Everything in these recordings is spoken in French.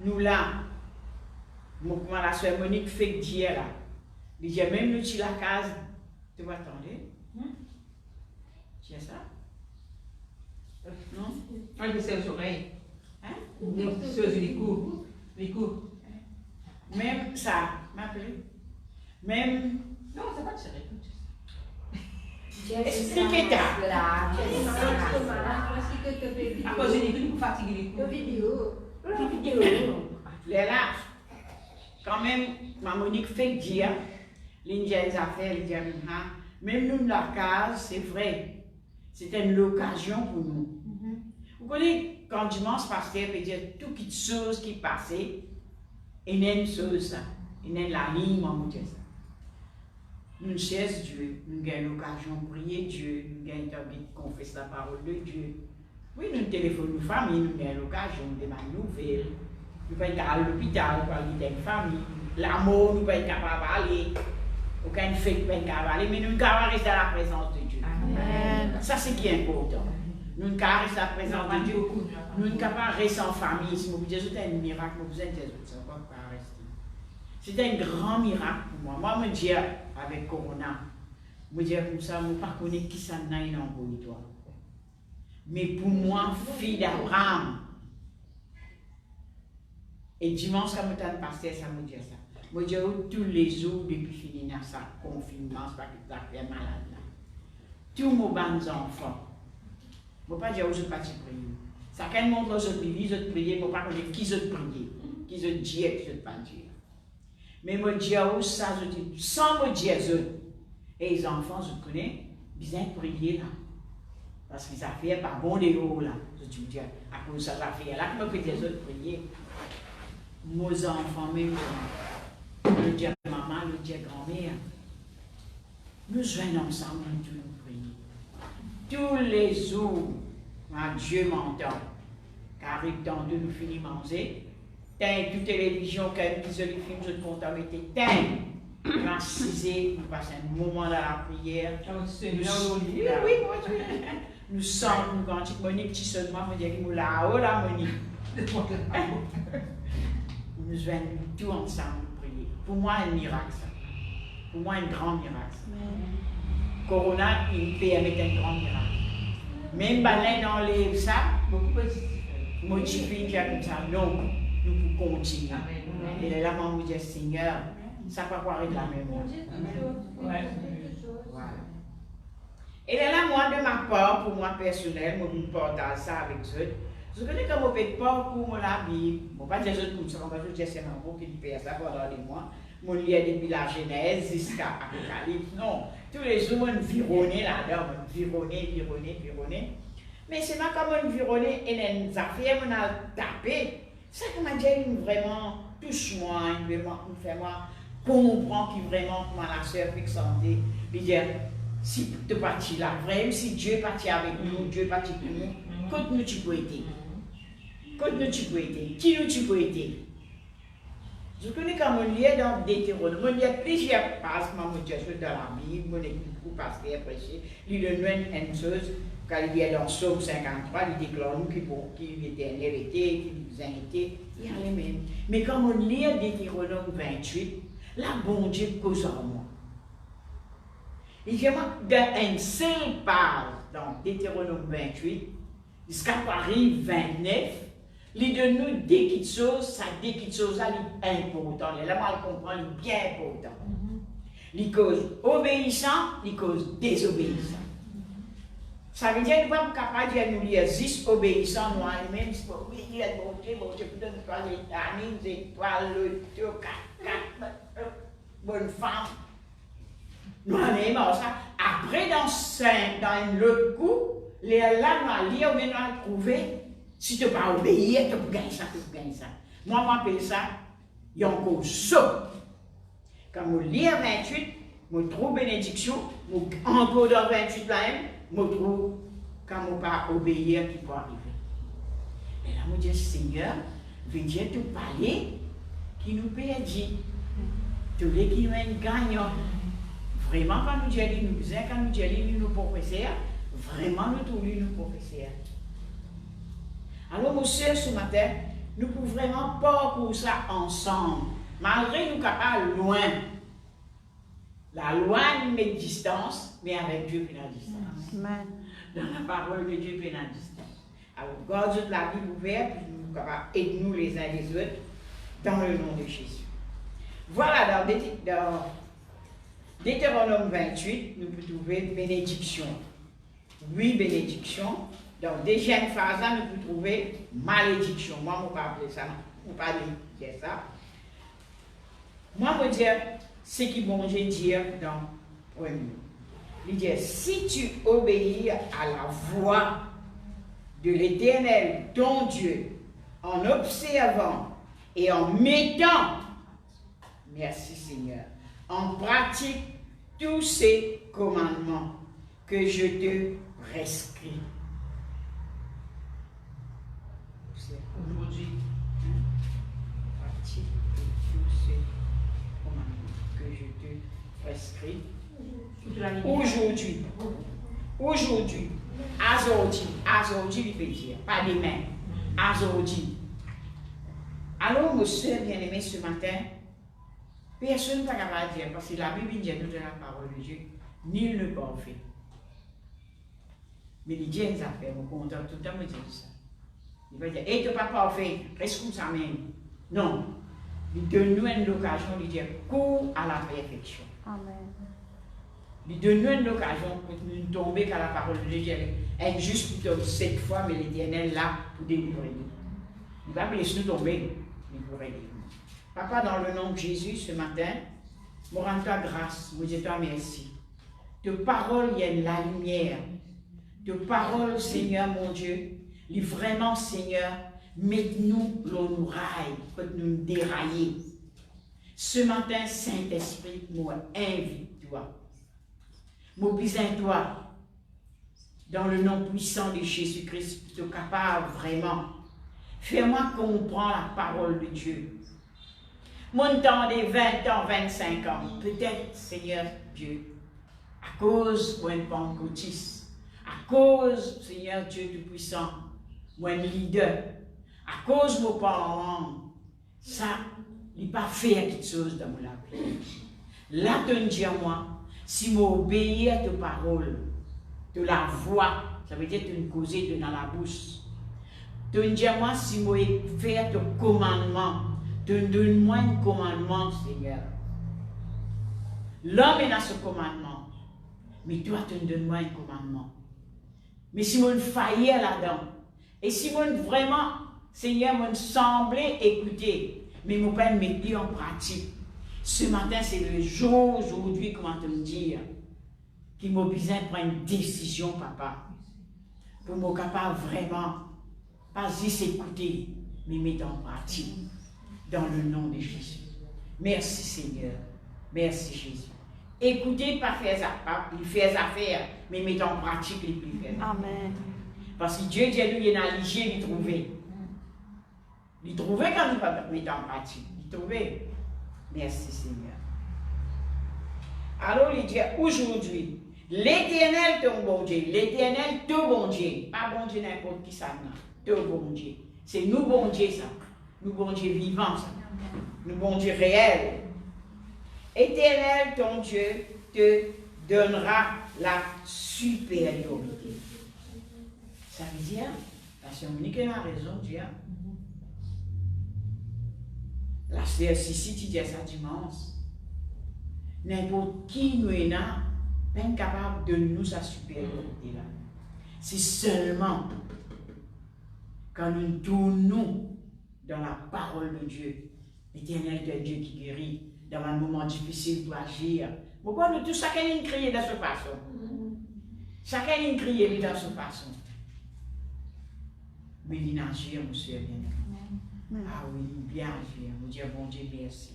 nous là, moi, la soeur Monique fait dire là. Il dit, même nous, tu la case, tu vas attendre. Tu as ça? Non? On dit c'est aux oreilles. Hein? C'est aux coups. Les coups. Même ça, m'appelle. Même. Non, c'est pas de serrer. Expliquez-toi. À cause des coups, vous fatiguez les coups. Là, quand même, ma Monique fait dire, l'Indienne a fait, elle dit, même nous, la case, c'est vrai. C'était une occasion pour nous. Vous connaissez, quand dimanche, pasteur peut dire toute chose qui passait, il y a une chose, il y a la ligne, moi, je dis ça. Nous cherchons Dieu, nous avons l'occasion de prier Dieu, nous avons envie de confesser la parole de Dieu. Oui, nous téléphonons nos familles, nous avons l'occasion de demander des nouvelles. Nous pouvons aller à l'hôpital, pour aller dans une famille. L'amour, nous pouvons être capables d'aller. Aucune fête, nous pouvons être capables d'aller, mais nous devons rester à la présence de Dieu. Amen. Ça, c'est bien important. Nous devons rester à la présence de Dieu. Nous ne pouvons pas rester en famille. Si vous dites que c'est un miracle, vous êtes des autres, ça ne va pas rester. C'était un grand miracle pour moi. Moi, je me dis avec Corona, je me dis comme ça, je ne sais pas qui ça n'a une toi. Mais pour moi, fille d'Abraham, et dimanche, quand je suis passé, ça me dit ça. Je me dis tous les jours, depuis fini dans ça, confinement, c'est pas que ça fait malade là. Tous mes bons enfants, je ne peux pas dire où je ne pas prier. Ça, quand ils montrent aux autres prier, je ne peux pas dire qui je prier, qui je dis et qui je ne pas dire. Mais je dis où ça, je dis, sans me dire eux. Et les enfants, je connais, ils ont prié là. Parce qu'ils ont fait pas bon des hauts là. Je dis, à cause de ça, j'ai fait là, que me fait des autres prier. Mes enfants, même, le dire maman, le dire grand-mère, nous joignons ensemble, nous prions. Tous les jours, Dieu m'entend. Car il temps de nous finir manger. T'as toute télévision, quand ils ont les films, je te compte à mettre. T'as racisé, nous passons un moment dans la prière. Nous sommes, nous quand tu Monique, tu seulement, on dit que là, oh là, Monique. Nous joignons tout ensemble prier. Pour moi, un miracle, ça. Pour moi, un grand miracle. Corona, il permet un grand miracle. Même balai dans les ça, beaucoup de motiver comme ça. Non, nous pouvons continuer. Et là, moi, je dis, Seigneur, ça va pas être la même. Voilà. Et là, moi, de ma part, pour moi personnel, je partage ça avec eux. Je connais comme on fait pas pour la Bible. Je ne vais pas dire comme ça, je vais dire c'est un mot qui fait ça pendant des mois. Je lis depuis la Genèse jusqu'à l'Apocalypse. Non, tous les jours, on vironne là-dedans, on vironne. Mais c'est pas comme on vironne et les affaires, on a tapé. Ça qui m'a dit vraiment touche-moi, vraiment, fait moi comprendre qui vraiment comment la sœur fait santé. Il dit, si tu es parti là, vraiment, si Dieu est parti avec nous, Dieu est parti pour nous, quand nous tu peux aider. Quand nous tu peux aider, qui nous tu peux aider. Je connais comme on lit dans Deutéronome, on lit plusieurs passages, je dis dans la Bible, on est beaucoup pasteur prêché, il donne une chose, quand il est dans Psaume 53, il déclare nous qui l'éternel était, qui nous a été, il y a les mêmes. Mais quand on lit Deutéronome 28, là, bon Dieu cause en moi. Il y a un seul parle dans Deutéronome 28, jusqu'à Paris 29, il donne nous des petites choses, ça des petites choses là, c'est important. Là, moi, je comprends, c'est bien important. Il cause obéissant, il cause désobéissant. Ça veut dire que nous ne sommes pas capables de nous lire juste obéissant, nous même si vous obéir à bon Dieu, vous donne pas les étoiles, le tout, bonne femme. Nous-mêmes, ça. Après, dans l'autre coup, là, nous allons lire, nous allons trouver. Si tu ne peux pas obéir, tu peux gagner ça, tu peux gagner ça. Moi, je m'appelle ça, il y a encore ça. Quand je lis 28, je trouve bénédiction, encore dans 28 là même, je trouve quand je ne peux pas obéir qui peut arriver. Et là, je dis, Seigneur, veux dire tout parler, qui nous peut dire. Tous les qui nous gagnent. Vraiment, quand nous disons, nous disons, quand nous disons, nous professeurs, vraiment, nous trouvons nos professeurs. Alors, mon soeur, ce matin, nous pouvons vraiment parcourir ça ensemble, malgré nous capables loin. La loi nous met distance, mais avec Dieu puis la distance. Amen. Dans la parole de Dieu puis la distance. Alors, gardons la Bible ouverte, puis nous capables aider-nous les uns les autres, dans le nom de Jésus. Voilà, dans Deutéronome 28, nous pouvons trouver bénédiction. 8 bénédictions. Dans la deuxième phase, nous pouvons trouver malédiction. Moi, je ne vais pas appeler ça, je ne vais pas dire ça. Moi, je vais dire ce qui bon Dieu dit dans le premier. Il dit, si tu obéis à la voix de l'Éternel, ton Dieu, en observant et en mettant, merci Seigneur, en pratique tous ces commandements que je te prescris. Aujourd'hui. Pratique tous ces commandements que je te prescris. Aujourd'hui. Aujourd'hui. Aujourd'hui, il peut dire. Pas demain. Aujourd'hui. Alors, mon soeur bien-aimé, ce matin, personne ne peut pas dire, parce que la Bible dit nous de la parole de Dieu, nul ne parfait. Mais il dit une affaire, mon content, tout le temps, me dit ça. Il va dire, et tu n'es pas parfait, reste comme ça même. Non. Il donne-nous une occasion de dire, cours à la perfection. Amen. Il donne-nous une occasion pour nous tomber car la parole de Dieu est juste pour cette fois, mais l'Éternel là pour délivrer nous. Il va laisser nous tomber, mais pour aider nous. Papa, dans le nom de Jésus, ce matin, je rends toi grâce, je dis toi merci. De parole, il y a la lumière. De parole, Seigneur mon Dieu, il vraiment, Seigneur, mette-nous l'eau rail, pour nous dérailler. Ce matin, Saint-Esprit, moi, invite-toi. Mobilise-toi dans le nom puissant de Jésus-Christ, tu es capable vraiment. Fais-moi comprendre la parole de Dieu. Mon temps des 20 ans, 25 ans, peut-être, Seigneur Dieu, à cause de mon pentecôtiste, à cause, Seigneur Dieu Tout-Puissant, mon leader, à cause de mon parents, ça, il n'a pas fait quelque chose dans mon vie. Là, tu me dis à moi, si je obéis à tes paroles, de la voix, ça veut dire que tu me causes dans la bouche. Tu me dis à moi, si je fais tes commandements, tu donnes-moi un commandement, Seigneur. L'homme est dans ce commandement, mais toi, tu me donnes-moi un commandement. Mais si je faillis là-dedans, et si je vraiment, Seigneur, me semblait écouter, mais je ne pas mettre en pratique. Ce matin, c'est le jour aujourd'hui, comment te me dire, qui m'a besoin de prendre une décision, papa, pour me capable vraiment, pas juste écouter, mais mettre en pratique, dans le nom de Jésus. Merci Seigneur, merci Jésus. Écoutez, pas faire affaire, mais mettre en pratique les plus faire. Amen. Parce que Dieu dit, lui, il a lié, il trouvait. Il trouvait quand il va mettre en pratique. Il trouvait. Merci Seigneur. Alors il dit aujourd'hui, l'Éternel ton bon Dieu, l'Éternel ton bon Dieu, pas bon Dieu n'importe qui ça, ton bon Dieu. C'est nous bon Dieu ça, nous bon Dieu vivant ça, nous bon Dieu réel. Éternel ton Dieu te donnera la supériorité. Ça veut dire, parce qu'on dit qu'il a raison, Dieu. La CRCC, tu dis ça dimanche. N'importe qui nous est là, pas capable de nous sa supériorité là. C'est seulement quand nous tournons dans la parole de Dieu, l'Éternel de Dieu qui guérit dans un moment difficile pour agir. Pourquoi nous tous, chacun crier de cette façon? Chacun crier de cette façon. Mais il agit, monsieur bien. Ah oui, bien agir. Nous disons, bon Dieu, merci.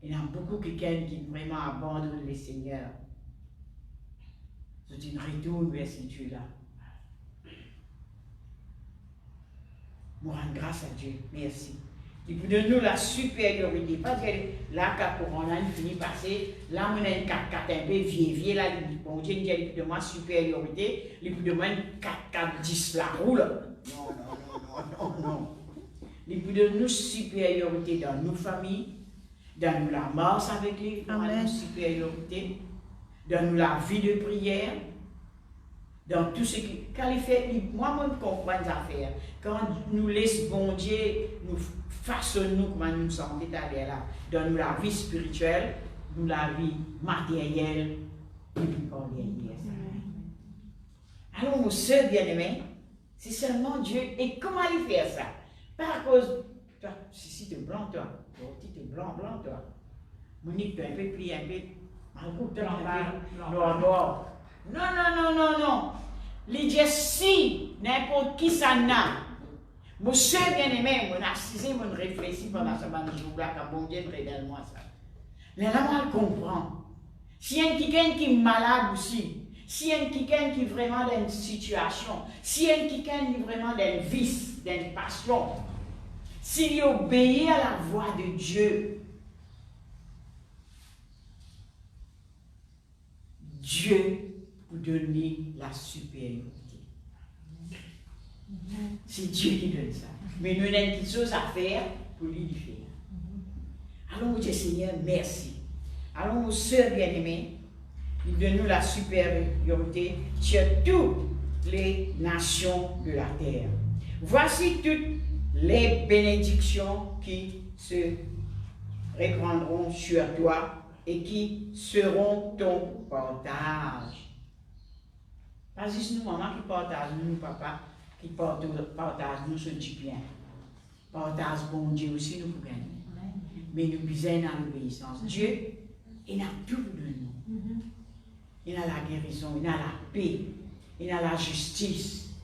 Il y a beaucoup de quelqu'un qui vraiment abandonne le Seigneur. Je dis, retourne vers ce Dieu-là. Nous rendons grâce à Dieu. Merci. Il peut donner la supériorité. Pas dire, là, quand on a fini de passer, là, on a une 4-4 un peu vieille, là, bon Dieu, il peut demander supériorité, il peut demander une 4-4-10 la roule. Non, non, non, non, non. Il peut donner nous supériorité dans nos familles, dans nous la marche avec lui, dans nous supériorité, dans nous la vie de prière, dans tout ce qui. Quand il fait, moi-même comprends les affaires. Quand nous laissons bon Dieu nous façonne nous comment nous sommes établis là, dans nous la vie spirituelle, nous la vie matérielle, et puis par derrière ça. Alors, mon soeur bien-aimé, c'est seulement Dieu. Et comment il fait ça? Par cause, toi, si tu es blanc, toi, tu es blanc, toi. Monique, tu es un peu plié, un peu. Noir. Non. Il dit si n'importe qui ça n'a. Mon soeur bien-aimé, mon assisé, mon réfléchi pendant ce jour-là, quand bon Dieu me révèle moi ça. Mais là, moi, je comprends. Si y a quelqu'un qui est malade aussi, si y a quelqu'un qui est vraiment dans une situation, si y a quelqu'un qui est vraiment dans un vice, dans une passion, s'il obéit à la voix de Dieu, Dieu vous donne la supériorité. C'est Dieu qui donne ça. Mais nous avons une petite chose à faire pour lui faire. Allons, Dieu Seigneur, merci. Allons, nos sœurs bien-aimées, il donne nous la supériorité sur toutes les nations de la terre. Voici toutes les bénédictions qui se répandront sur toi et qui seront ton partage. Pas juste nous, maman, qui partage, nous, papa, qui partage nous ce du bien. Partage bon Dieu aussi, nous pour gagner. Mais nous besoin dans l'obéissance. Dieu, il a tout pour nous. Il a la guérison, il a la paix, il a la justice,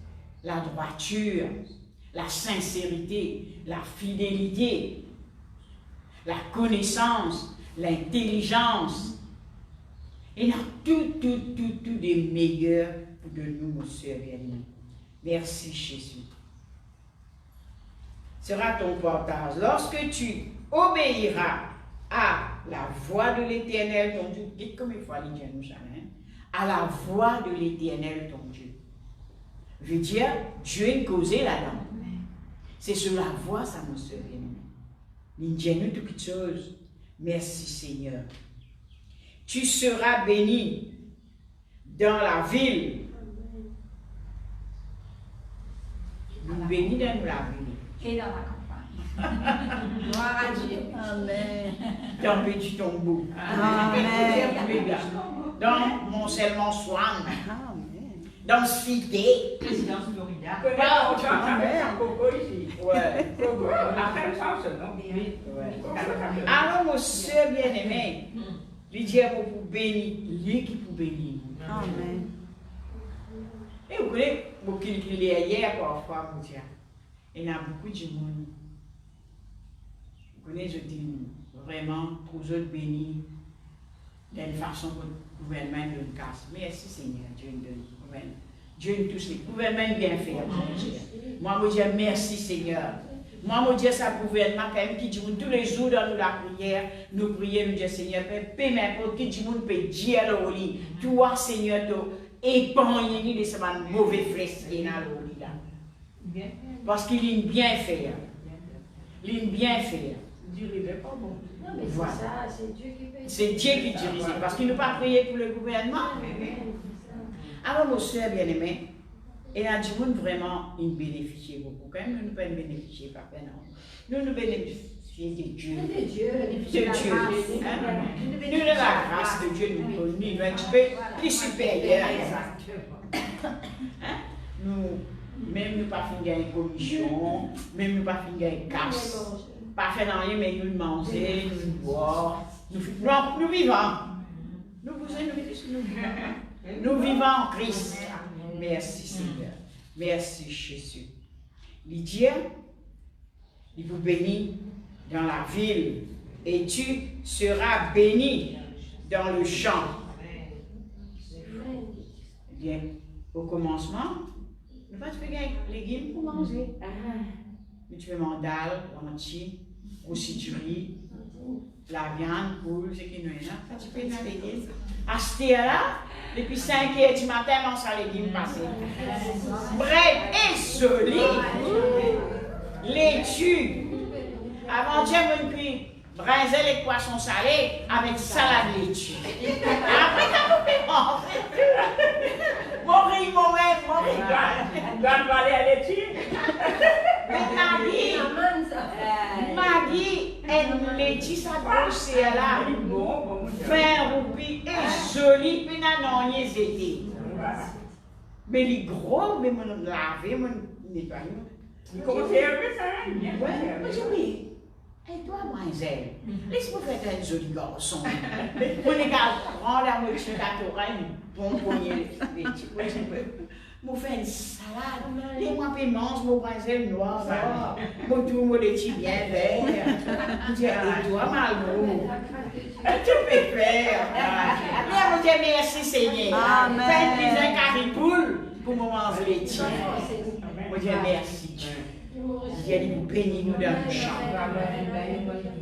la droiture, la sincérité, la fidélité, la connaissance, l'intelligence. Il a tout des meilleurs pour de nous, mon soeur bien-aimé. Merci Jésus. Sera ton partage. Lorsque tu obéiras à la voix de l'Éternel, ton Dieu, dites comme il faut aller dire nous jamais, à la voix de l'Éternel, ton Dieu. Veut dire, Dieu est causé là-dedans. C'est sur la voix, ça, mon soeur bien-aimé. Il dit nous toutes choses. Merci Seigneur. Tu seras béni dans la ville. Nous bénis dans la ville. Et dans la campagne. Gloire à Dieu. Amen. Dans le petit tombeau. Amen. Dans Mont-Selmon Swan. Dans Cité. Présidence Florida. Alors, mon soeur bien-aimé, lui dit pour bénir, lui qui pour bénir. Amen. Et vous connaissez, beaucoup qu'il est hier parfois, mon Dieu. Il y a beaucoup de monde. Vous connaissez, je dis vraiment, pour eux bénis d'une façon que le gouvernement nous casse. Merci Seigneur, Dieu nous donne. Dieu nous touche les gouvernements bien fait. Moi, je dis merci Seigneur. Moi, je dis ça gouvernement quand même qui dit tous les jours dans la prière, nous prions, nous disons Seigneur, paix n'importe qui dit peut dire au lit. Toi, Seigneur, épargne de ce mauvais flesh qui est dans le lit là. Parce qu'il est bien fait. Il est bien fait. Voilà. C'est Dieu qui fait. C'est Dieu qui dirige. Parce qu'il n'a pas prié pour le gouvernement. Alors, mon soeur bien-aimé, et a dit vraiment, il bénéficie beaucoup. Quand même, nous ne pouvons bénéficier pas. Nous nous bénéficions de Dieu. De Dieu. De Dieu. Nous, de la grâce de Dieu, nous sommes un petit peu plus supérieurs. Nous, même nous pas fait une commission, même nous pas fait une casse. Pas fait rien, mais nous manger, nous boire. Nous vivons. Nous vivons en Christ. Merci Seigneur. Merci Jésus. Lydia, il vous bénit dans la ville et tu seras béni dans le champ. Bien, au commencement, ne pas te faire des légumes pour manger. Mais tu fais mandale, lentilles, aussi du riz, la viande, poule, ce qui nous est là. Tu fais des légumes. Acheter là, depuis 5 heures du matin, on s'en légumes passer. Bref et solide. laitue. Avant-hier, on puis brinzel et poisson salé avec salade laitue. Après, t'as coupé mon riz, mon riz. On doit aller à l'étude. Mais Maggie, elle laitue, ça grosse là. Fin roupi et joli, puis n'a rien été. Mais les gros, mais mon laver, mon nettoyer. Comment c'est un peu ça? Ouais, moi j'ai dit, et toi, Mademoiselle, laisse-moi faire un joli garçon. On est qu'à prendre la moitié de ta touraine, bon poignet, moi fais une salade, les-moi puis mange mon brinzel noir, moi tout mon laitier bien vert. Je dis, et toi, Malbro, tu peux faire. Mais moi dis merci Seigneur. Faites les caripoule pour me manger laitier. Moi dis merci. Dieu nous bénit nous dans nos chambres.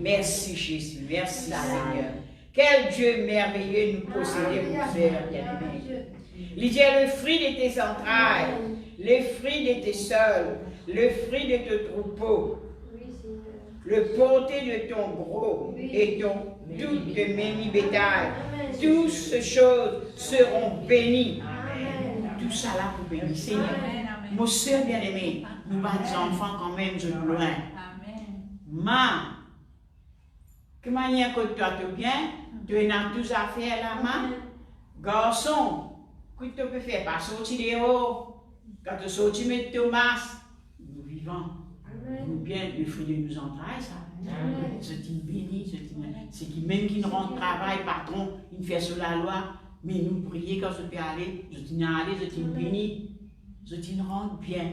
Merci Jésus, merci Seigneur. Quel Dieu merveilleux nous posséder, mon frère bien-aimé. Il dit le fruit de tes entrailles, le fruit de tes sols, le fruit de tes troupeaux, le porté de ton gros et ton tout de méni bétail. Toutes ces choses seront bénies. Tout ça là pour bénir, Seigneur. Mon soeur bien-aimé, nous pas des enfants quand même, je loin. Ma, que manière que toi tu viens, tu as tous à faire là, ma. Garçon, que tu peux faire, pas sortir dehors. Quand tu sors, tu mets ton masque. Nous vivons. Nous bien, le fruit de nos entrailles, ça. C'est une béni, c'est qui même qui ne rentre travail, patron, il fait sur la loi. Mais nous prions quand je peux aller, je dis aller, je dis béni. Je dis rentre bien.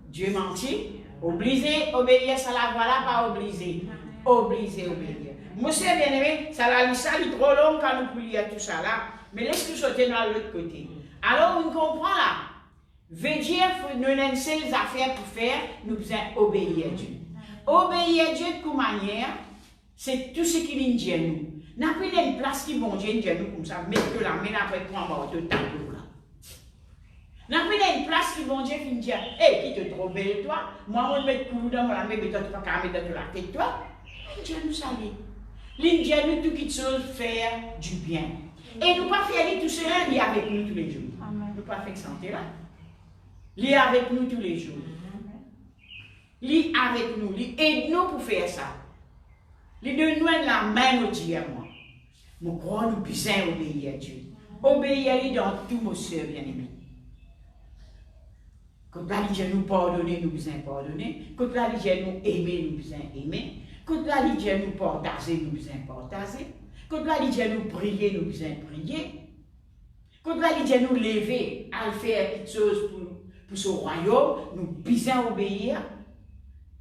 Dieu menti. Obligé, obéir, ça la voilà, pas obligé. Obligé, obéir. Monsieur bien-aimé, ça la liste, ça est trop long quand nous prions tout ça là. Mais laisse-nous sauter dans l'autre côté. Alors, on comprend là. Veut dire que nous avons les affaires pour faire, nous devons obéir à Dieu. Obéir à Dieu de quelle manière? C'est tout ce qu'il nous dit à nous. N'a pas une place qui bon Dieu nous dit à nous comme ça, mettre la main après prendre de tableau là. N'a pas une place qui bon Dieu qui nous dit, hé, qui te trouve belle toi? Moi, je vais mettre pour dans la main, mais toi, tu ne vas pas mettre dans la tête toi. Dieu nous salue. Il dit à nous tout qui chose faire du bien. Et nous pas faire tout cela, il est avec nous tous les jours. Nous pas faire santé là. Il est avec nous tous les jours. Il est avec nous, il aide nous pour faire ça. Il donne nous la main au Dieu à moi. Mon croix nous besoin obéir à Dieu. Obéir à lui dans tout mon soeur bien-aimé. Quand la Dieu nous pardonner, nous besoin pardonner. Quand la Dieu nous aimer, nous besoin aimer. Quand la Dieu nous partager, nous besoin partager. Quand la Dieu nous prier, nous besoin prier. Quand la Dieu nous lever à faire quelque chose pour ce royaume, nous besoin obéir.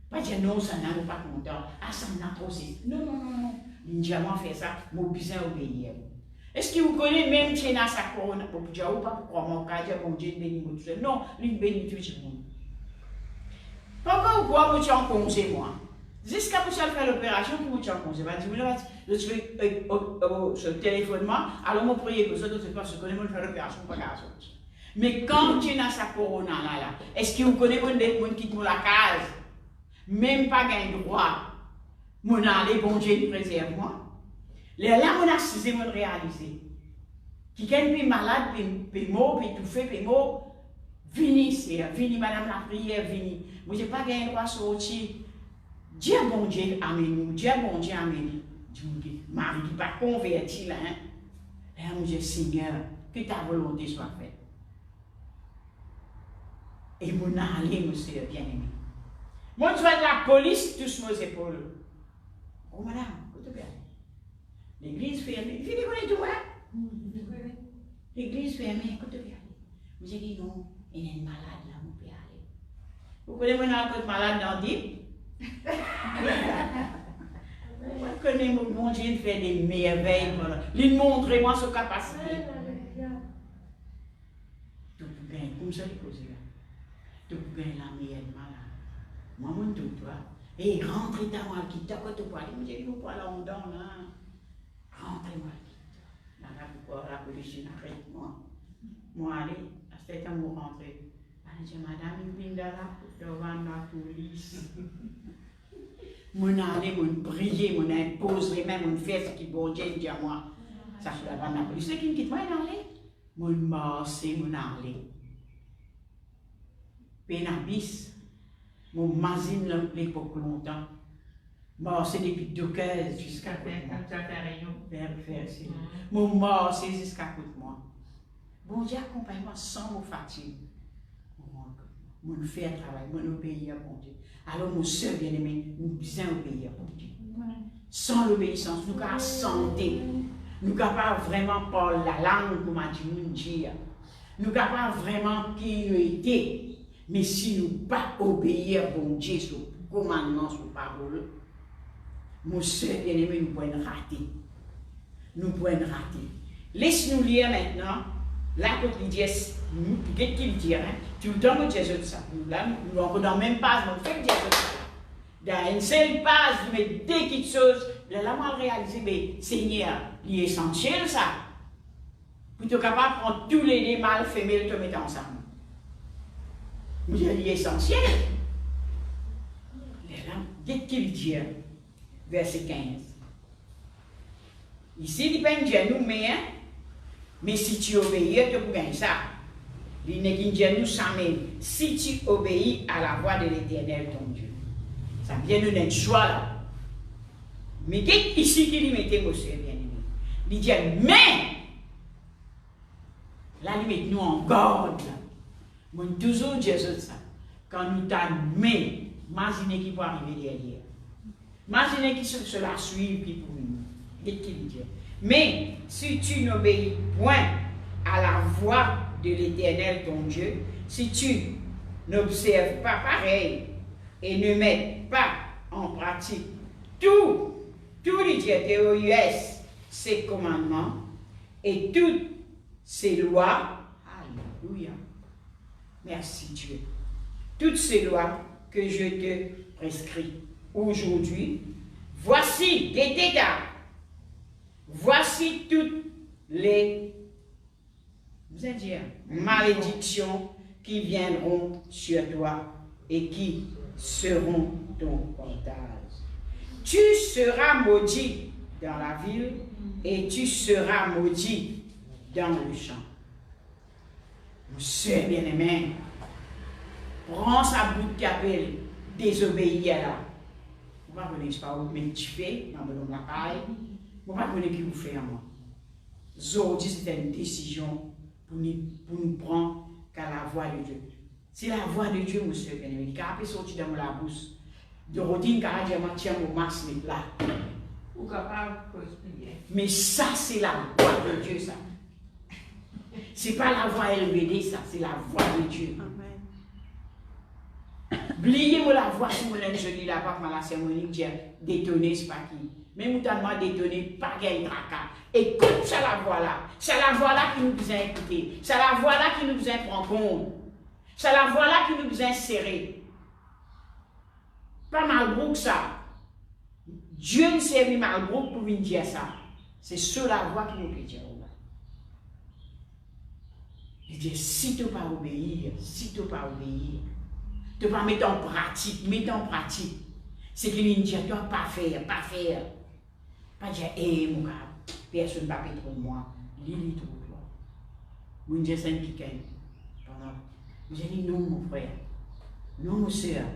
Pas dire non, ça n'a pas content. Ah, ça n'a trop aussi. Non, non, non, non. L'indiamant fait ça, nous besoin obéir. Est-ce que vous connaissez même si dans sa couronne, pour dire ou pas pourquoi mon cas, mon Dieu bénit tout seul? Non, il bénit tout le monde. Pourquoi vous pouvez vous en congé, moi? Jusqu'à vous faire l'opération, vous vous en congé. Je suis sur le téléphone, alors je prie que ça, je ne sais pas si vous connaissez faire l'opération, pas grave. Mais quand tu es dans sa couronne, là, est-ce que vous connaissez des gens qui quittent la case? Même pas gain droit. Mon allé, bon Dieu, préserve-moi. Là, on a assisé, on a réalisé. Qui est malade, puis mort, puis tout fait, puis mort. Vini, c'est, vini, madame la prière, vini. Moi, je n'ai pas gain droit sortir. Dieu, bon Dieu, amen. Dieu, bon Dieu, amen. Dieu, Marie, qui n'est pas converti là. Et on dit, Seigneur, que ta volonté soit faite. Et mon allé, monsieur, bien aimé. Moi, je vois de la police tous mes épaules. Oh, madame, écoute bien. L'église fermée. Il fait des tout, hein? L'église fermée, écoute bien. Vous avez dit non, il y a une malade là, vous pouvez aller. Vous connaissez mon malade dans le dip? Vous connaissez mon Dieu fait des merveilles. Il montre moi sa capacité. Tout pour gagner, comme ça, il cause là. Tout pour gagner la meilleure malade. Moi, mon tout, toi. Et rentrez dans moi, qui t'a quoi, tu peux aller. Moi, j'ai dit, vous pouvez aller en dedans, là. Rentrez-moi, qui t'a. Là, pourquoi la police arrête moi. Moi, allez, à cet temps, vous rentrez. Je dis, madame, il vient là, devant la police. Mon aller, mon prier, mon imposer, même mon faire ce qui bon Dieu dit à moi. Ça, je suis devant la police. C'est qui me quitte moi, il aller. Mon marché, mon aller. Pénabis, mon mazine l'époque longtemps. Marché depuis 2 jusqu'à mon marché jusqu'à côté de moi. Bon Dieu accompagne-moi sans mon fatigue. Mon faire travail, mon obéir à bon Dieu. Alors, mon soeur bien-aimé, nous besoin obéir à bon Dieu. Sans l'obéissance, nous avons santé. Nous n'avons vraiment pas la langue, comme a dit mon Dieu. Nous n'avons vraiment qui nous été. Mais si nous ne pas obéir à bon Dieu, sur commandement, sur parole, mon soeur bien-aimé, nous pouvons rater. Nous pouvons rater. Laisse-nous lire maintenant. Là, quand il dit, qu'est-ce qu'il dit, tout le temps, je dis ça. Là, nous n'avons dans la même page, on fait dire ça. Dans une seule page, il met des petites choses. Là, on réalisé, mais Seigneur, il est essentiel, ça. Pour être capable de prendre tous les mâles femelles et te mettre ensemble. Mais il est essentiel. Là, qu'est-ce qu'il dit, verset 15. Ici, il peut dire nous, mais si tu obéis, tu peux gagner ça. Il n'est qu'une dit nous ça même. Si tu obéis à la voix de l'Éternel, ton Dieu. Ça vient de notre choix là. Mais qu'est-ce ici qu'il mettait, monsieur bien-aimé? Il dit, mais, là, il met nous en garde. Moi, toujours dire ça. Quand nous t'admettons, imaginez qui peut arriver derrière. Imaginez qui cela suit puis pour nous. Qu'est-ce qu'il dit? Mais si tu n'obéis point à la voix de l'Éternel ton Dieu, si tu n'observes pas pareil et ne mets pas en pratique tous les TOUS, ses commandements et toutes ces lois, alléluia, merci Dieu, toutes ces lois que je te prescris aujourd'hui, voici des dégâts. Voici toutes les malédictions qui viendront sur toi et qui seront ton portage. Tu seras maudit dans la ville et tu seras maudit dans le champ. Monsieur bien-aimé, prends sa bout de capelle, désobéir à la. Vous ne connaissez pas où tu fais, dans la paille. Vous ne connaissez pas qui vous fait à moi. Aujourd'hui, c'est une décision pour nous prendre qu'à la voix de Dieu. C'est la voix de Dieu, monsieur bien-aimé. Quand il sorti dans la bouche, de routine, quand il tient au max, mais là. Ou capable de prier. Mais ça, c'est la voix de Dieu, ça. Ce n'est pas la voix LBD, ça, c'est la voix de Dieu. Oubliez-moi la voix, si vous l'avez joli là, pas la cérémonie, qui a détonné, c'est pas qui. Même vous avez détonné, pas qu'il y ait tracas. Écoute, c'est la voix là. C'est la voix là qui nous besoin écouter. C'est la voix là qui nous besoin prendre compte. C'est la voix là qui nous besoin serrer. Pas Malbrook ça. Dieu ne servi Malbrook pour venir dire ça. C'est sur la voix qui nous peut dire. Il dit, si tu ne pas obéir, si tu ne pas obéir, tu ne pas mettre en pratique, c'est qu'il dit, tu ne dois pas faire, pas faire. Pas dire, hé, mon gars, personne ne va pas trop de moi. Lili trop de toi. Mon Dieu, c'est un piquet. J'ai dit, non, mon frère. Non, mon soeur.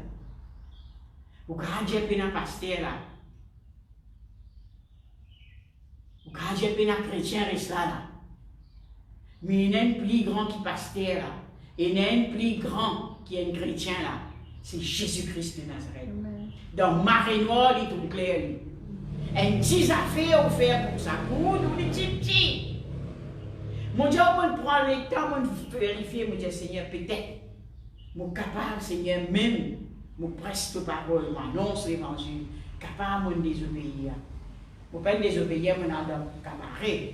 Vous gardez un peu dans pasteur là. Vous gardez un peu dans chrétien reste là. Mais il y a un plus grand qui pasteur là. Et il y a un plus grand qui est un chrétien là. C'est Jésus-Christ de Nazareth. Dans Marée Noire, il est tout clair. Un petit affaire à faire pour ça. Pour nous, les petits. Mon Dieu, on prend le temps de vérifier. Mon Dieu, Seigneur, peut-être. Mon capable, Seigneur, même. Mon presque parole, m'annonce l'évangile. Capable de désobéir. Mon pas désobéir, mon adam camarade.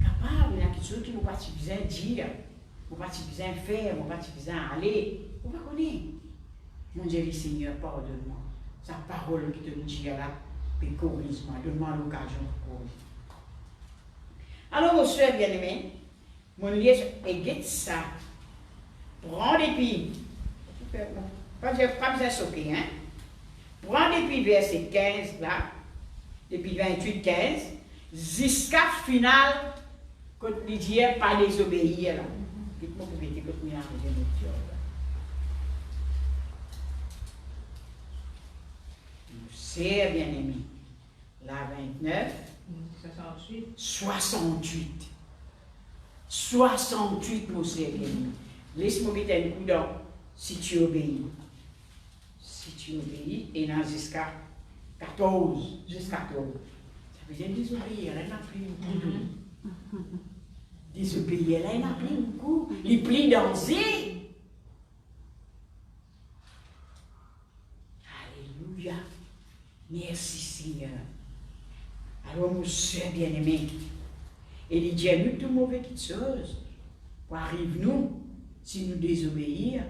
Capable, il y a quelque chose qui nous pas besoin de dire. Nous pas besoin de faire, nous pas besoin d'aller. Vous ne connaissez. Mon Dieu, Seigneur, pardonne-moi. Sa parole qui te dit là, puis corrige-moi, donne-moi l'occasion de corriger. Alors, mon soeur bien-aimé, mon lieu est ça. Prends depuis, pas besoin de sauter, hein. Prends depuis verset 15 là, depuis 28, 15, jusqu'à final, quand il dit pas désobéir là. Dites-moi que vous mettez que vous avez notre job. C'est bien aimé. La 29. 68. 68. 68, mon cher bien aimé. Laisse-moi mettre un coup d'eau si tu obéis. Si tu obéis, et là jusqu'à 14. Jusqu'à 14. Ça veut dire désobéir, elle n'a plus beaucoup. Désobéir, elle n'a plus beaucoup. Il plie danger. Alléluia. Merci Seigneur. Alors, mon soeur bien-aimé, il dit à nous tout mauvais petites choses. Pour arriver nous, si nous désobéir,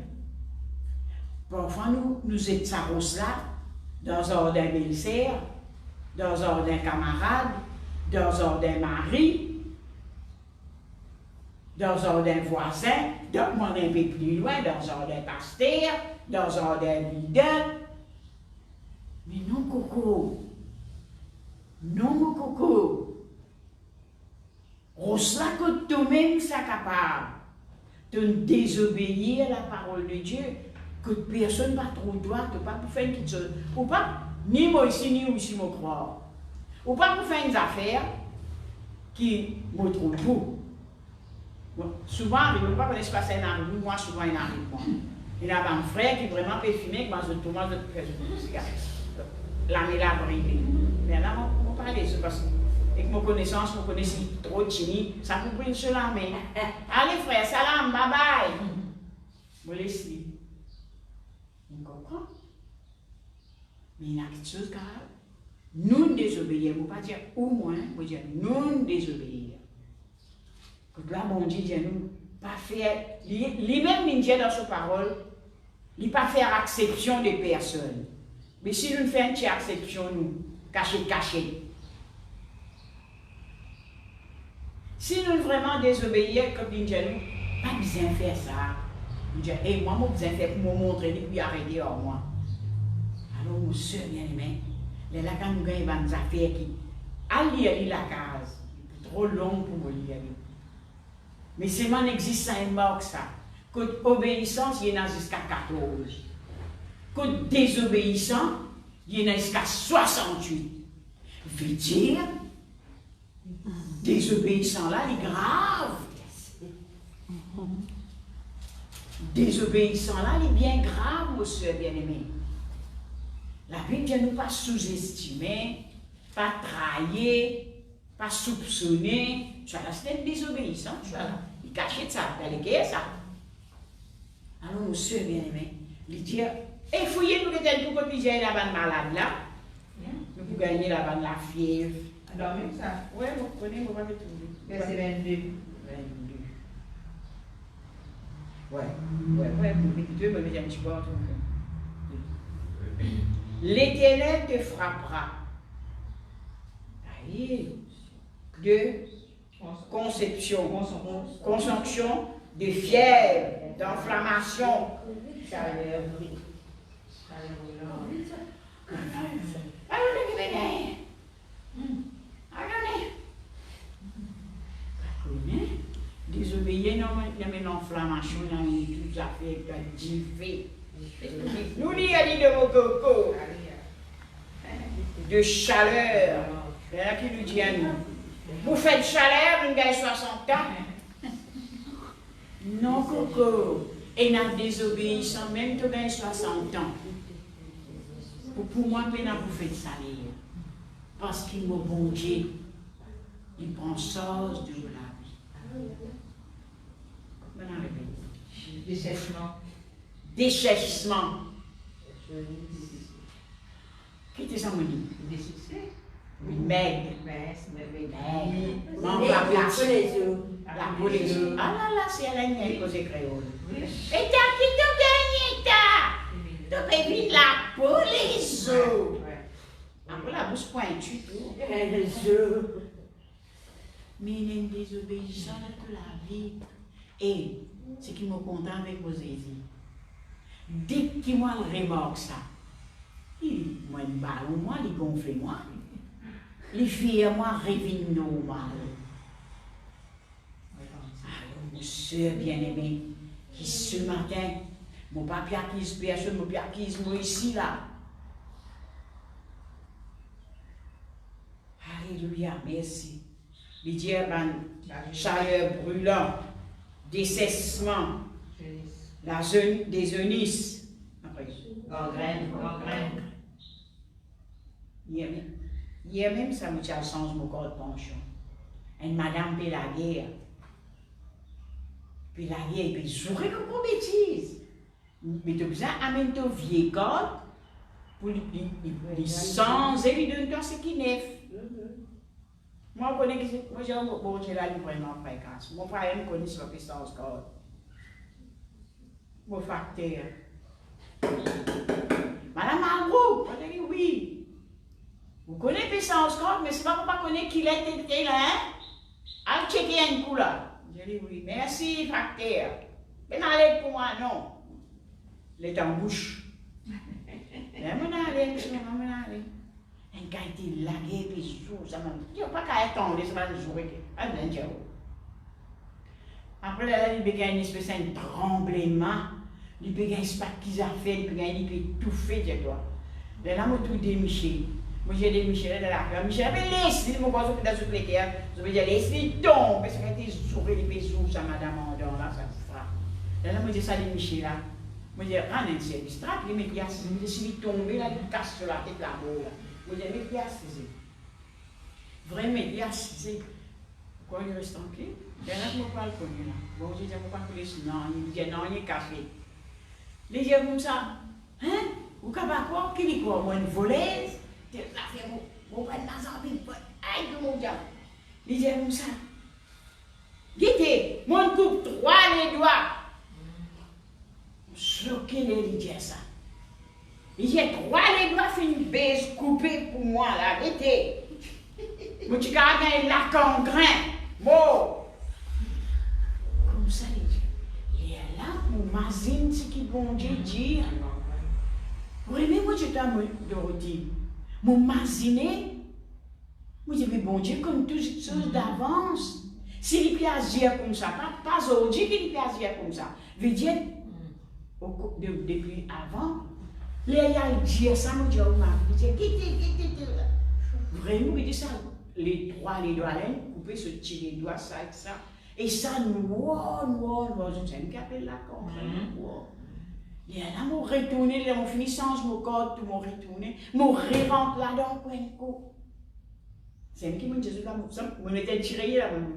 parfois nous êtes ça là, dans un ordre d'un belle-sœur, dans un ordre d'un camarade, dans un ordre d'un mari, dans un ordre d'un voisin, donc moi un peu plus loin, dans un ordre d'un pasteur, dans un ordre d'un leader. Mais non, Coco. Non, mon Coco. Rosla que toi-même, ça capable de désobéir à la parole de Dieu, que personne ne va trop droit, tu pas pour faire une petite chose. Ou pas, ni moi ici, ni moi ici, moi croire. Ou pas pour faire une affaire qui me trouve tout. Bon, souvent, je ne sais pas connaître ce qui se arrive, moi, souvent, il arrive. Il y a un frère qui est vraiment péfumé, que moi, je fais une cigarette. L'année là brillé. Mais là, on parle de ça parce que, avec mon connaissance, je connais trop de chimie, ça peut briller sur la main. Allez frère, salam, bye bye. Je vous laisse. Vous comprenez? Mais il y a quelque chose grave. Nous désobéir, je ne veux pas dire au moins, je veux dire nous désobéir. Que là, mon Dieu dit nous, pas faire, lui-même, il dit dans sa parole, il ne pas faire exception des personnes. Mais si nous faisons une exception, nous, caché. Si nous vraiment désobéir, comme il dit nous, pas besoin de faire ça. Il dit, hey, moi, je besoin de faire pour me montrer et puis arrêter hors moi. Alors, mon soeur bien-aimé, les là, quand nous gagnons des affaires qui, à lire la case, c'est trop long pour me lire. Mais c'est mon existence ça. Que obéissance, il y en a jusqu'à 14. Que désobéissant, il y en a jusqu'à 68. Veut dire, désobéissant là, il est grave. Désobéissant là, il est bien grave, mon soeur bien-aimé. La Bible ne nous pas sous-estimer, pas trahir, pas soupçonner. Tu as là, c'est une désobéissance, tu as là. Il cachait ça, il a ça. Alors, mon soeur bien-aimé, il dit, et fouillez-nous les tels pour que j'ai la bande malade là. Nous pouvons gagner la bande la fièvre. Alors, même ça. Oui, vous prenez, vous allez trouver. Verset 22. 22. Ouais, vous mettez me mettez un petit peu. L'Éternel te frappera. De consomption, de fièvre, d'inflammation, chaleur. Désobéir, non, il y a une inflammation, il y a tout ça fait, nous il y a dit de vos cocos, de chaleur. Il y en a qui nous dit à nous, vous faites chaleur, vous gagnez 60 ans. Non, coco, et n'a désobéissant, même tu gagnes 60 ans. Pour moi, peine à vous faire salir. Parce qu'il m'a bon Dieu, il prend source de la vie. Déchèchement. Déchèchement. Qui était ça, mon dit? Des succès. Oui, maigre. La police. Ah là là, c'est à la nienne que j'ai créole. Et t'as qui te gagné, t'as? Tu peux vite la police. Après la bouche pointue, tout. Mais il est désobéissant de la vie. Et ce qui me content avec vos édits, dès qu'il m'a remarqué ça, il m'a dit, moi, il gonfle moi. Les filles, moi, rêvent normal. Alors, monsieur bien-aimé, qui ce matin, mon papier acquise personne, mon papier acquise moi ici, là. Alléluia, merci. Il dit, chaleur brûlante, dessèchement, des eunices. Après, gangrène. Hier même, ça me tient sens mon corps de pension. Une madame paie la guerre. Puis la guerre, puis j'aurais comme une bêtise. Mais tu as besoin d'amener ton vieil corps pour les sens et lui donner ce qui est neuf. Moi, je connais que moi, j'ai la vraiment fréquence. Mon frère me connaît sur la puissance corps. Mon facteur. Madame Malraux, je dis oui. Vous connaissez puissance corps, mais c'est pas pour pas connaître qu'il est là, hein? Allez checker un coup là. Je dis oui, merci facteur. Mais n'allez pour moi, non. Il est en bouche. Mais allez. Un gars était lagué, puis jour, ça m'a dit, pas qu'à attendre, ça m'a joué. Après, là, il y a une espèce de tremblement. Il y a une spot qu'ils ont fait, il y a tout fait, je dois. Là, moi, tout démiché. Moi, j'ai démiché là, dans la cœur. Michel avait laissé, mon gars, dans ce précaire. Je veux dire, laissez tomber, parce qu'il a été joué, les pésos, ça, madame Andor, là, ça se frappe. Là, moi, j'ai ça, démiché là. Moi, j'ai rien de service. Trappe les médias, moi, j'ai tombé là, il casse sur la tête là, là. Moi, j'ai médias, c'est vrai médias, c'est pourquoi il reste tranquille? Il y en a qui ne m'ont pas le connu là. Bon, je dis, je ne pas le laisser. Non, il dit, non, il est café. Les gens comme ça, hein? Ou capable quoi? Qui dit quoi? Moi, une voleuse? Tu as fait mon frère dans un big pot. Aïe, tout mon diable. Les gens comme ça. Guettez, moi, je coupe trois les doigts. Choqué les dire ça. Il dit, trois les doigts, c'est une baisse coupée pour moi, là. Guettez. Moi, tu gardes la congrain. Bon. Comme ça, il dit. Il est là pour m'imaginer ce qu'il bon Dieu dit. Oui, mais moi, je t'ai dit. Mon imaginer. Moi, je dis, bon Dieu, comme toutes choses d'avance. S'il peut agir comme ça, pas aujourd'hui qu'il peut agir comme ça. Veut dire, depuis avant, les gens disent ça, moi, je dis, quittez. Vraiment, il dit ça. Les trois, les doigts, couper, se tirer les doigts, ça et ça. Et ça, noir, je sais qui appelle la con. Et là, mon retourné, mon finissance, mon corps, tout mon retourné, mon révente là-dedans, quoi, un coup. C'est un qui m'a dit, je m'étais tiré là, je me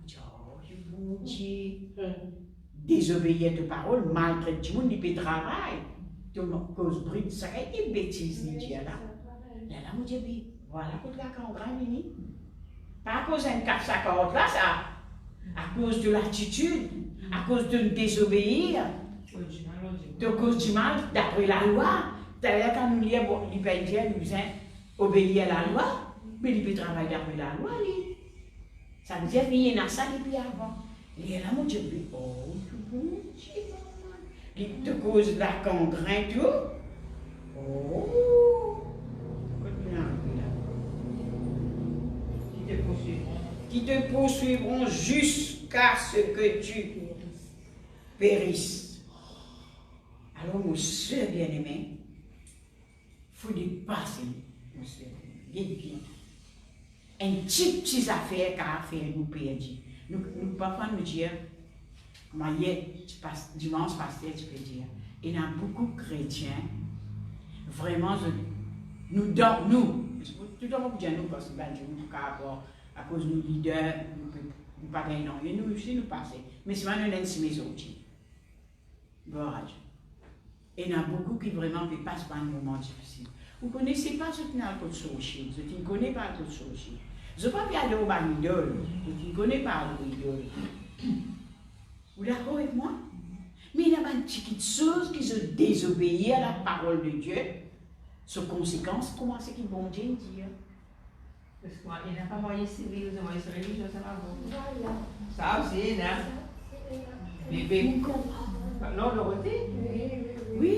dis, oh, bon Dieu, désobéir à tes paroles, maltraiter tout le monde, il peut travailler. Tout le cause bride, ça a été bêtise, il dit là. Là, je me dis, voilà, pour la congrès, Nini. Pas à cause d'un 450 là, ça. À cause de l'attitude, à cause de désobéir. De cause du mal, d'après la loi. D'ailleurs, quand nous lisons, il peut dire, nous obéir à la loi, mais il peut travailler d'après la loi, lui. Ça veut dire qu'il y a ça depuis avant. Et là, mon Dieu, oh, tout bon, Dieu, de cause de la congrain, tout. Oh, qui te poursuivront jusqu'à ce que tu périsses. Alors, mon soeur bien-aimé, il faut dépasser, mon soeur, vite. Un petit affaire qu'a fait nous perdre. Nous parfois nous dire, dimanche passé, tu peux dire, il y a beaucoup de chrétiens, vraiment, tout le monde dit nous, parce que nous, à cause de nos leaders, nous ne pas gagner, nous aussi nous passer. Mais c'est maintenant nous sommes mes autres. Barrage. Et il y en a beaucoup qui vraiment ne passent pas un moment difficile. Vous ne connaissez pas ce qui est le code social, vous ne connaissez pas le code social. Je ne peux pas regarder au idole, vous ne connaissez pas l'idole. Vous êtes d'accord avec moi? Mais il y a une petite chose qui se désobéit à la parole de Dieu. Sur conséquence, comment c'est qu'ils vont dire? Parce qu'il n'y a pas moyen civil, il y a moyen religieux, ça va bon. Ça aussi, non? Bébé. Non, le côté. Oui.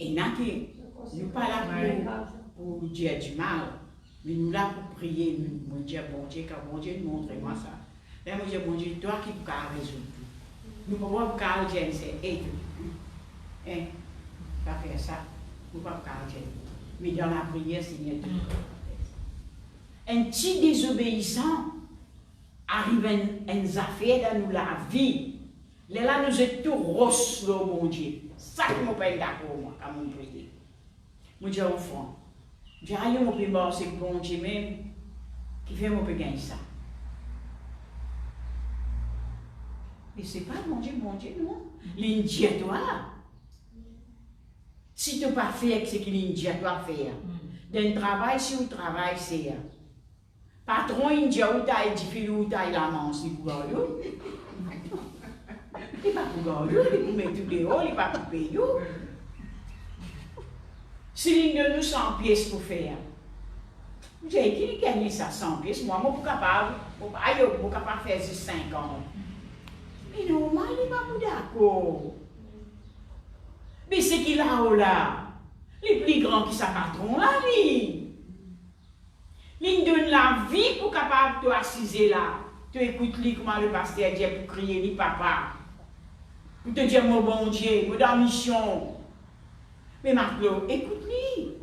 Et il y en a qui ne sont pas là pour dire du mal, mais nous là pour prier, nous dire bon Dieu, car bon Dieu nous montre-moi ça. Là, moi je dis bon Dieu, toi qui peux résoudre tout. Nous ne pouvons pas dire c'est aide. Hein? Pas faire ça. Nous ne pouvons pas dire. Mais dans la prière, Seigneur, un petit désobéissant arrive à une affaire dans nous la vie. Là, nous sommes tout rosses, mon Dieu. Ça qui m'a pas d'accord, moi, à mon prier. Je dis, enfant, je dis, aïe, mon plus mort, c'est bon Dieu même qui fait mon peu gagner ça. Mais c'est pas mon Dieu, non. L'Indie à toi. Si tu n'as pas fait, c'est qu'il Indie à toi faire. D'un travail, si tu travailles, c'est. Patron, Indie à où tu as édifié, où tu as la manche, c'est pour eux. Il n'est pas pour gagner, il est pour mettre tout dehors, il n'est pas pour payer. Si l'une de nous 100 pièces pour faire, j'ai qui gagne ça 100 pièces, moi, je suis capable de faire 50. Mais normal, il n'est pas pour d'accord. Mais c'est qu'il a là, les plus grands qui sont patrons là, lui. Il donne la vie pour capable de t'assiser là. Tu écoutes comment le pasteur dit pour crier, ni papa. Pour te dire, mon bon Dieu, mon dans mission. Mais Marc-Claude, écoute-lui.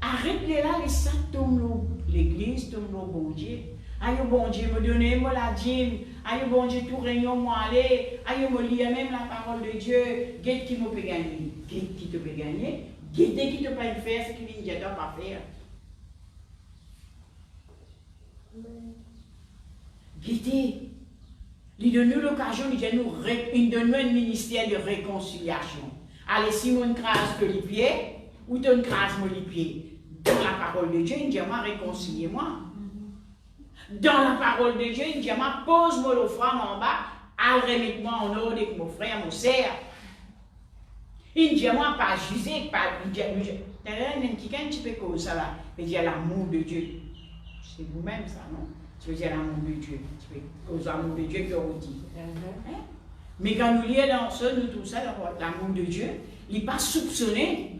Arrête-les là, les sacs tombent l'église, tombent le bon Dieu. Aïe, bon Dieu, me donner, me la dîme. Aïe, bon Dieu, tout réunion, moi aller. Aïe, me lire même la parole de Dieu. Guette qui me peut gagner. Guette qui te peut gagner. Guette qui te peut faire ce qu'il ne doit pas faire. Guette. Il donne nous l'occasion, il donne nous un ministère de réconciliation. Allez, si on crase que les pieds, ou tu crase les pieds, dans la parole de Dieu, il dit, moi, réconciliez-moi. Dans la parole de Dieu, il dit, moi, pose-moi l'offrande en bas, al remettre-moi en ordre avec mon frère, mon sœur. Il dit, moi, pas juger, pas. Il dit, un petit peu comme ça là. Il dit, l'amour de Dieu. C'est vous-même, ça, non? Tu veux dire l'amour de Dieu. Tu veux aux amours de Dieu qui ont dit. Hein? Mais quand nous lisons dans ça, nous tout ça, l'amour de Dieu, il n'est pas soupçonné.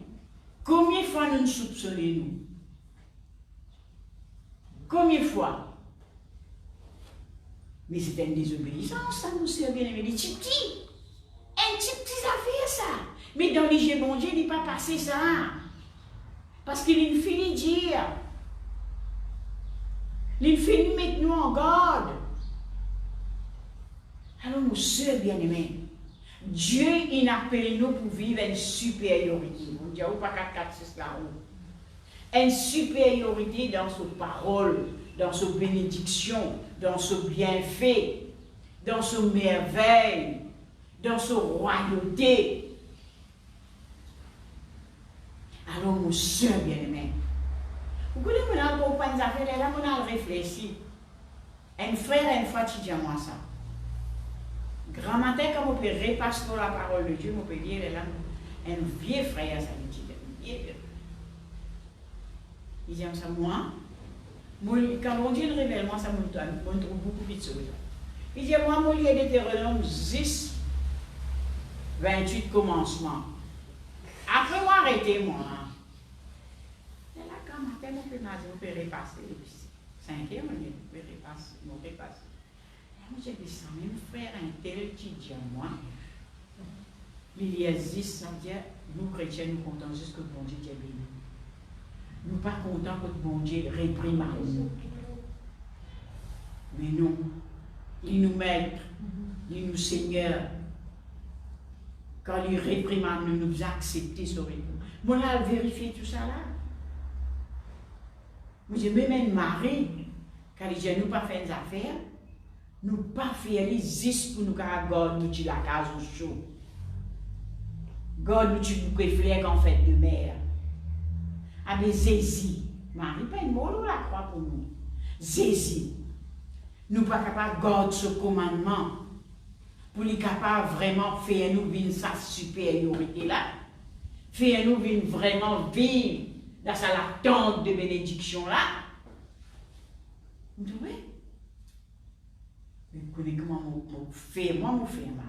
Combien de fois nous nous soupçonnons, nous? Combien de fois? Mais c'est une désobéissance, ça, nous sert bien aimé. Des petits petits. Un petit affaire, ça. Mais dans les jeux, bon Dieu, il n'est pas passé ça. Parce qu'il est fini de dire. Il finit de mettre nous en garde. Alors, nos sœurs bien-aimés, Dieu, il appelle nous pour vivre une supériorité. On dit, pas 4-4-6 là-haut. Une supériorité dans sa parole, dans sa bénédiction, dans ce bienfait, dans ce merveille, dans sa royauté. Alors, nos sœurs bien-aimés, vous connaissez, on a pour pas des affaires, là, on a réfléchi. Un frère, une fois, tu dis à moi ça. Grand matin, quand on peut repasser pour la parole de Dieu, on peut dire, là, un vieux frère, ça me dit, un vieux frère. Il dit, ça, moi, quand on dit le révèlement, ça me trouve beaucoup de choses. Il dit, moi, mon lieu Deutéronome 10, 28 commencement. Après, moi, arrêtez, moi. Et là, quand matin, on peut repasser. 5e, on peut repasser. Moi, j'ai dit ça, même frère, un tel qui dit à moi, il y a 10, ça veut dire, nous, chrétiens, nous comptons juste que le bon Dieu est béni. Nous ne sommes pas contents que le bon Dieu réprime à nous. Mais non, il nous maître, il nous seigneur. Quand il réprime à nous, nous acceptons ce rythme. Moi, là, vérifier tout ça là. Moi, j'ai même un mari, quand il dit, nous pas fait des affaires, nous pas faire les 10 pour nous garder nous la case au chaud. Garde nous tu bouquet fleurs en fait de mer. Ah mais Zézi, Marie pas une mot la croix pour nous. Zézi, nous pas capables de garder ce commandement pour les capables vraiment faire nous vivre sa supériorité là. Faire nous vivre vraiment vivre dans sa tente de bénédiction là. Vous trouvez? Vous connaissez comment vous faites, moi, vous faites mal.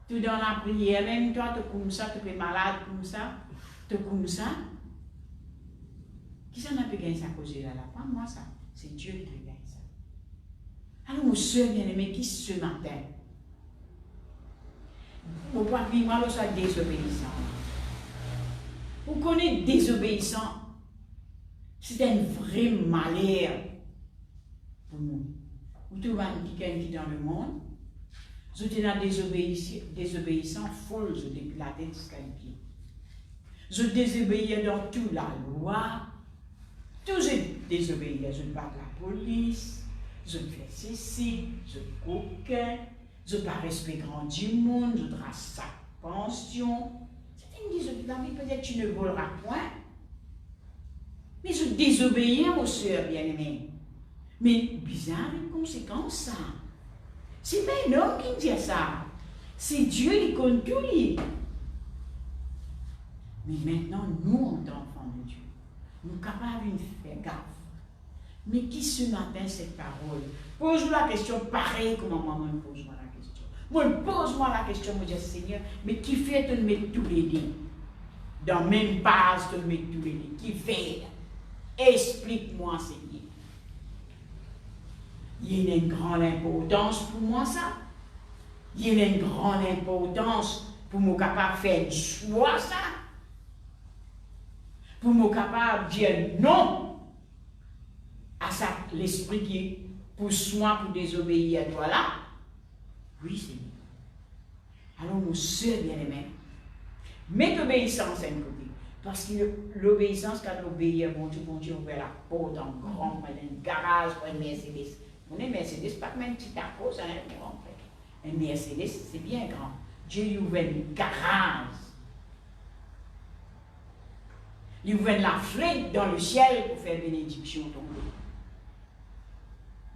Tout dans la prière, même toi, tu es comme ça, tu es malade comme ça, tu es comme ça. Qui ça n'a pas gagné ça cause là? Pas moi, ça. C'est Dieu qui peut gagner ça. Alors, mon soeur bien-aimé, qui ce matin? Vous ne pouvez pas vivre, moi, soit désobéissant. Vous connaissez désobéissant? C'est un vrai malheur pour nous. Vous trouvez quelqu'un qui est dans le monde, vous êtes dans désobéissant folle depuis la tête jusqu'à les pieds. Vous désobéissez dans toute la loi. Tous êtes désobéissés. Vous battez la police, vous faites ceci, vous êtes coquin, vous pas respect grand du monde, vous rase sa pension. C'est une désobéissance. Peut-être que tu ne voleras point. Mais je désobéis aux sœurs bien-aimées. Mais bizarre, une conséquence, ça. C'est pas un homme qui dit ça. C'est Dieu qui compte tout. Mais maintenant, nous, en tant qu'enfants de Dieu, nous sommes capables de faire gaffe. Mais qui ce matin cette parole? Pose-moi la question pareil comme moi me pose-moi la question. Moi, pose-moi la question, moi, je dis Seigneur, mais qui fait de mettre tous les deux? Dans la même base de mettre tous les deux. Qui fait? Explique-moi, Seigneur. Il y a une grande importance pour moi, ça. Il y a une grande importance pour moi capable de faire un choix, ça. Pour moi capable de dire non à ça, l'esprit qui pousse moi pour désobéir à toi là. Oui, Seigneur. Alors, mon soeur bien-aimé, mets l'obéissance à un côté. Parce que l'obéissance, quand on obéit à bon Dieu, on ouvre la porte en grand, un garage pour un Mercedes. On est Mercedes, pas même un petit taco, ça n'est pas grand. Un Mercedes, c'est bien grand. Dieu lui ouvre un garage. Il ouvre la flèche dans le ciel pour faire bénédiction tomber.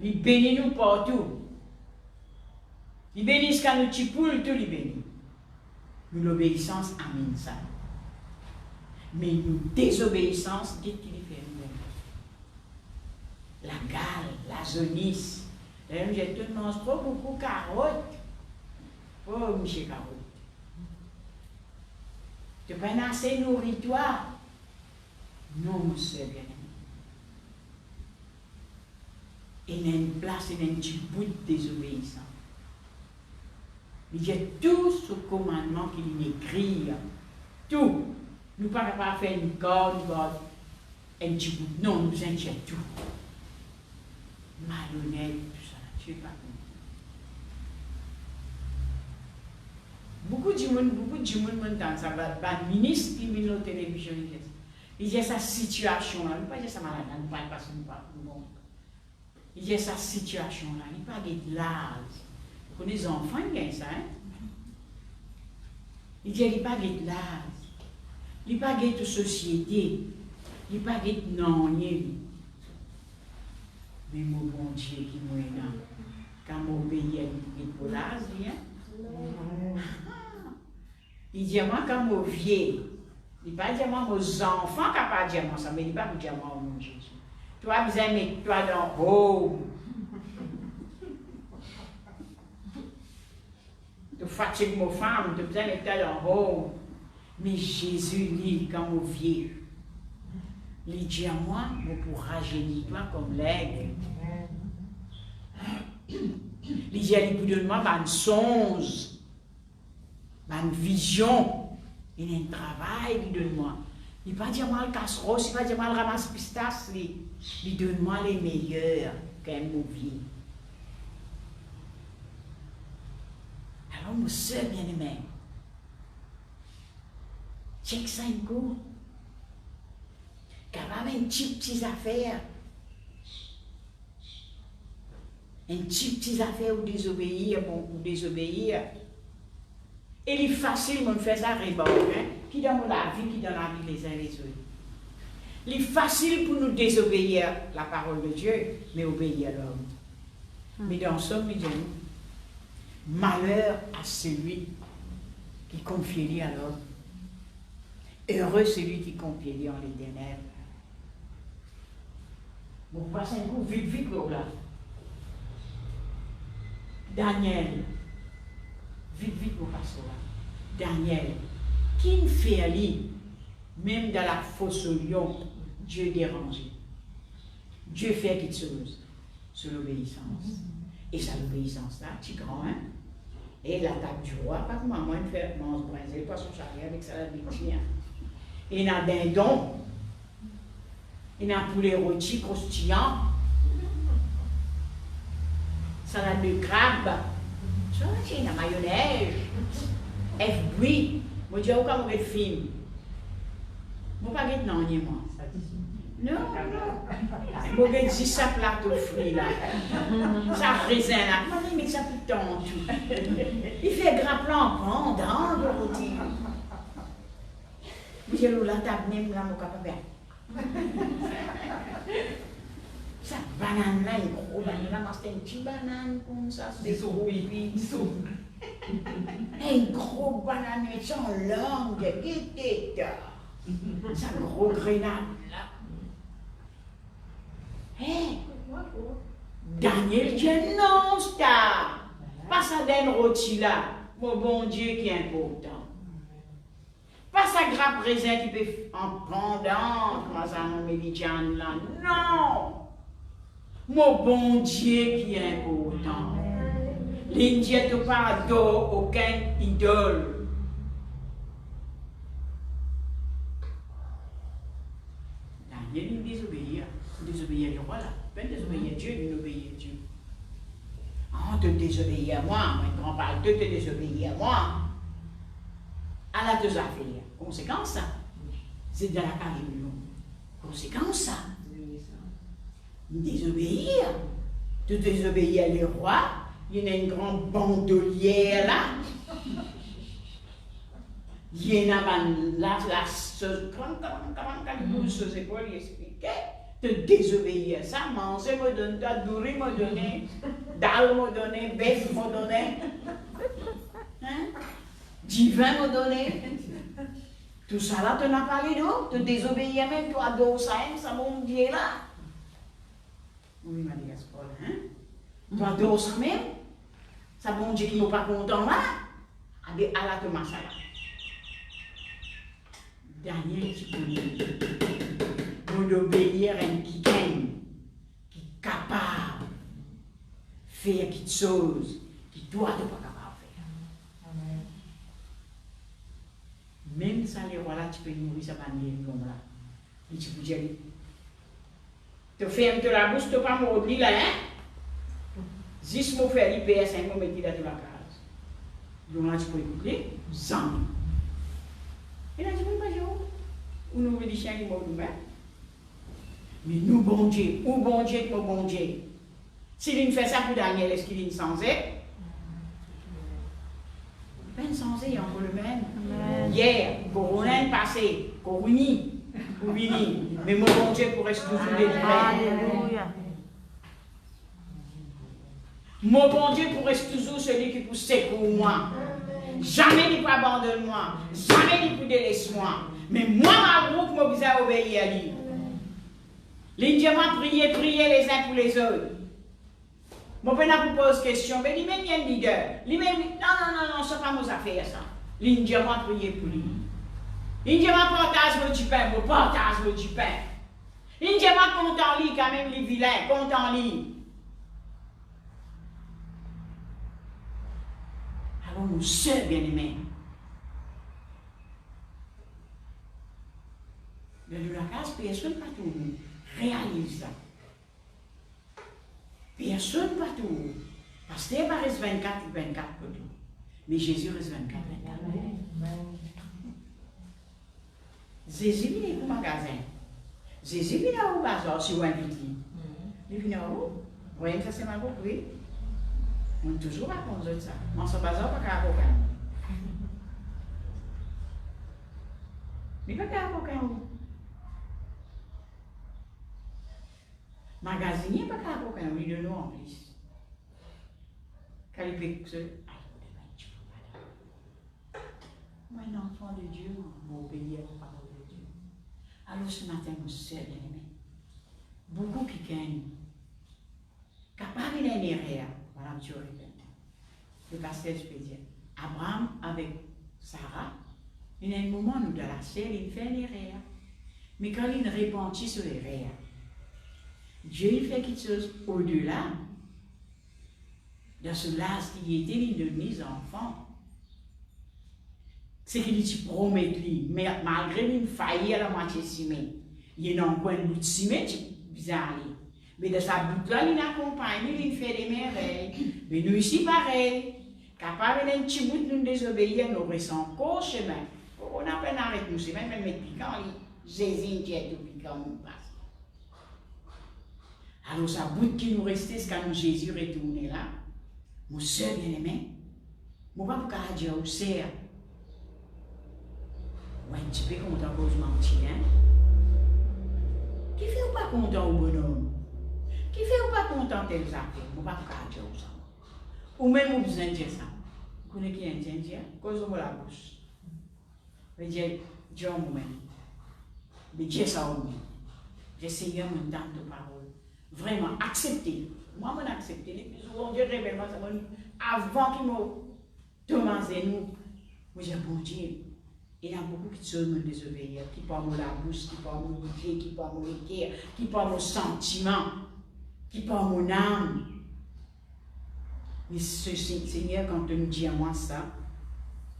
Il bénit nous partout. Il bénit ce qu'on nous tue pour tout, il bénit. Nous l'obéissance amène ça. Mais nous désobéissance, qu'est-ce qu'il fait nous? La gale, la jaunisse. J'ai tout mange trop beaucoup de carottes. Oh, monsieur carotte. Tu peux pas assez nourrir toi. Non, monsieur bien-aimé. Il y a une place, il y a un petit bout de désobéissance. Il y a tout ce commandement qu'il écrit. Tout. Nous ne pouvons pas faire une corde, un petit bout. Non, nous inquiétons tout. Malhonnête, tout ça, tu ne sais pas. Beaucoup de monde dans ça, le ministre qui met la télévision, il y a sa situation là, il ne pas dire ça malade, il ne parle pas ça, bon. Il y a sa situation là, il ne pas de l'âge. Vous connaissez les enfants, ils gagnent ça, hein? Il dit, il n'y a pas de l'âge. Il n'y a pas de société. Il n'y a pas de non. Mais mon bon Dieu qui m'a là, quand m'obéit à lui pour l'âge, il dit, moi, quand mon vieux, il ne pas dire moi, mes enfants, qui ne pas dire moi ça, mais il ne pas dire moi au nom de Jésus. Toi, vous allez mettre toi dans haut. Tu fatigues mes femmes, tu besoin de mettre dans haut. Mais Jésus, lui, quand mon vieux, il dit à moi, je pourrai rajeunir toi comme l'aigle. Il dit à lui, pour donner moi, une songe, une vision, il y a un travail, il donne moi. Il ne va pas dire moi le casserole, il ne va pas dire moi le ramasse pistache, il donne moi les meilleurs qu'un vieux. Alors, mon soeur bien-aimé, check ça un coup. Quand même, une petite affaire. Une petite affaire ou désobéir, ou désobéir. Et il est facile de faire ça répondre, hein? Qui dans la vie, qui dans la vie les uns les autres. Il est facile pour nous désobéir la parole de Dieu, mais obéir à l'homme. Mais dans Somme, il dit, malheur à celui qui confie à l'homme. Heureux celui qui confie en les ténèbres. Vous passez un coup vite, vite, là. Daniel. Vite, vite, vous passez là. Daniel. Qui ne fait aller, même dans la fosse au lion, Dieu dérangé. Dieu fait quelque chose sur l'obéissance. Et ça, l'obéissance là, tu grand, hein? Et l'attaque du roi, pas que maman il fait mange brisé, poisson charrière avec salade de chien. Il y a dindon. Il y a poulet rôti croustillant. Salade de crabe. Ça, il y a mayonnaise. F-bruit. Je dis, où est le film? Je ne vais pas dire non, ni moi. Non, non. Je vais dire ça plateau frit là. Ça raisin là. Je vais dire ça tout le temps. Il fait grapplant pendant le rôti. Je dis, la table n'est pas capable. Ça banane là, une grosse banane là, c'est une petite banane comme ça, c'est gros pipi. Une grosse banane sans langue, ça gros grenade là. Hé, Daniel dit non, ça. Pas ça d'un rôti là, mon bon Dieu qui est important. Pas sa grappe raisin qui peut en pendant, comment ça on médicane là. Non! Mon bon Dieu qui est important. L'Indien ne pas adore aucun idole. Daniel il désobéir. Désobéir le roi là. Ben désobéir Dieu, il obéit à Dieu. Ah, te désobéir à moi, mon grand-père, te désobéir à moi. À la deux affaires. Conséquence ça. C'est de la cage de l'eau. Conséquence ça. Désobéir. De désobéir les rois. Il y a une grande bandolière là. Il y en a la sur ses épaules, il expliquait. De désobéir ça, manger me donne, douri me donner, dalle me donner, bœuf me donner. Hein? Divin me donner. Tout ça là, tu n'as pas parlé non? Tu désobéis même, tu adores ça, ça mon Dieu là. Oui, Marie Gaspard, hein? Tu adores ça même? Ça bon Dieu qui n'est pas content là? À la tomate là. Daniel qui peut obéir à un qui est capable de faire quelque chose qui doit ne pas capable de faire. Même ça, les rois là, tu peux nourrir sa bannière comme là. Et tu peux dire, tu fermes la bouche, tu ne peux pas mordre là, hein? Juste pour faire l'IPS, 5 mots, mettre dans la case. Donc là, tu peux écouter, zang. Et là, tu peux pas dire, ou nous voulons dire, il m'a dit, mais nous, bon Dieu, ou bon Dieu, nous, bon Dieu. S'il fait ça pour Daniel, est-ce qu'il est censé? Ben censé, il y a encore le même. Hier, Corona est passé, Coroni, ou Vini. Mais mon bon Dieu pourrait se toujours délivrer. Alléluia. Mon bon Dieu pourrait toujours celui qui peut secourir moi. Jamais il peut abandonner moi. Jamais il peut délaisser moi. Mais moi, ma groupe, m'a besoin d'obéir à lui. L'Indien m'a prié les uns pour les autres. Mon père vous pose question, mais lui-même il y a un leader. Lui-même, non, ce n'est pas nos affaires ça. L'Indien m'a prié pour lui. L'Indien m'a partage le du pain, mon partage le du pain. L'Indien m'a compte en lui quand même les vilains, compte en lui. Alors nous seuls bien-aimés. Mais de la case, personne pas tout réalise ça. Personne pas tout. Parce que pas reste 24 pour tout. Mais Jésus reste 24. Jésus vient au magasin. Jésus vient au bazar si vous invitez. Il vient où? Oui, ça c'est ma oui. On toujours raconte ça. On se bazar pas qu'à avocat. Mais pas qu'à avocat. Magasinier pas qu'à avocat, il de nous en plus. Quand il fait ça, moi, un enfant de Dieu, mon obéir à la parole de Dieu. Alors ce matin, mon seul bien-aimé, beaucoup qui gagnent. Capable il est derrière, madame tu répète. Le pasteur, je peux dire, Abraham avec Sarah, il y a un moment où dans la chair, il fait les rires. Mais quand il repentit sur les rires, Dieu il fait quelque chose au-delà. Dans ce l'âge qui était, il donne les enfants. C'est qu'il dit promet lui, mais malgré une failli à la moitié ciment, il y a un coin de bout de ciment, bizarre. Mais dans sa boucle-là, il accompagne, il fait des merveilles. Mais nous ici, pareil. Capable d'un petit bout de nous désobéir, nous restons encore chemin. On a peine arrêté nous, c'est même piquant, Jésus qui est tout piquant, nous passe. Alors, sa bout qui nous restait, c'est quand Jésus retourné là. Mon soeur bien-aimé, mon papa a dit au cerf, ouais, un petit peu content pour mentir, hein? Qui fait ou pas content au bonhomme? Qui fait ou pas content tes affaires? Mon papa a dit au ça. Ou même vous besoin de dire ça. Vous connaissez qui est indien? Cause de la bouche. Je dis, Dieu moi-même. Mais Dieu ça au moins. J'essaye de me donner de parole. Vraiment, accepter. Moi, je accepte. Les plus souvent, Dieu révèle moi, avant qu'il me demande nous, moi j'ai bon Dieu. Il y a beaucoup de choses qui me désobéir, qui parlent la bouche, qui parlent mon idée, qui parlent mon cœur, qui parlent mon sentiment, qui parlent mon âme. Mais ce Seigneur, quand tu me dis à moi ça,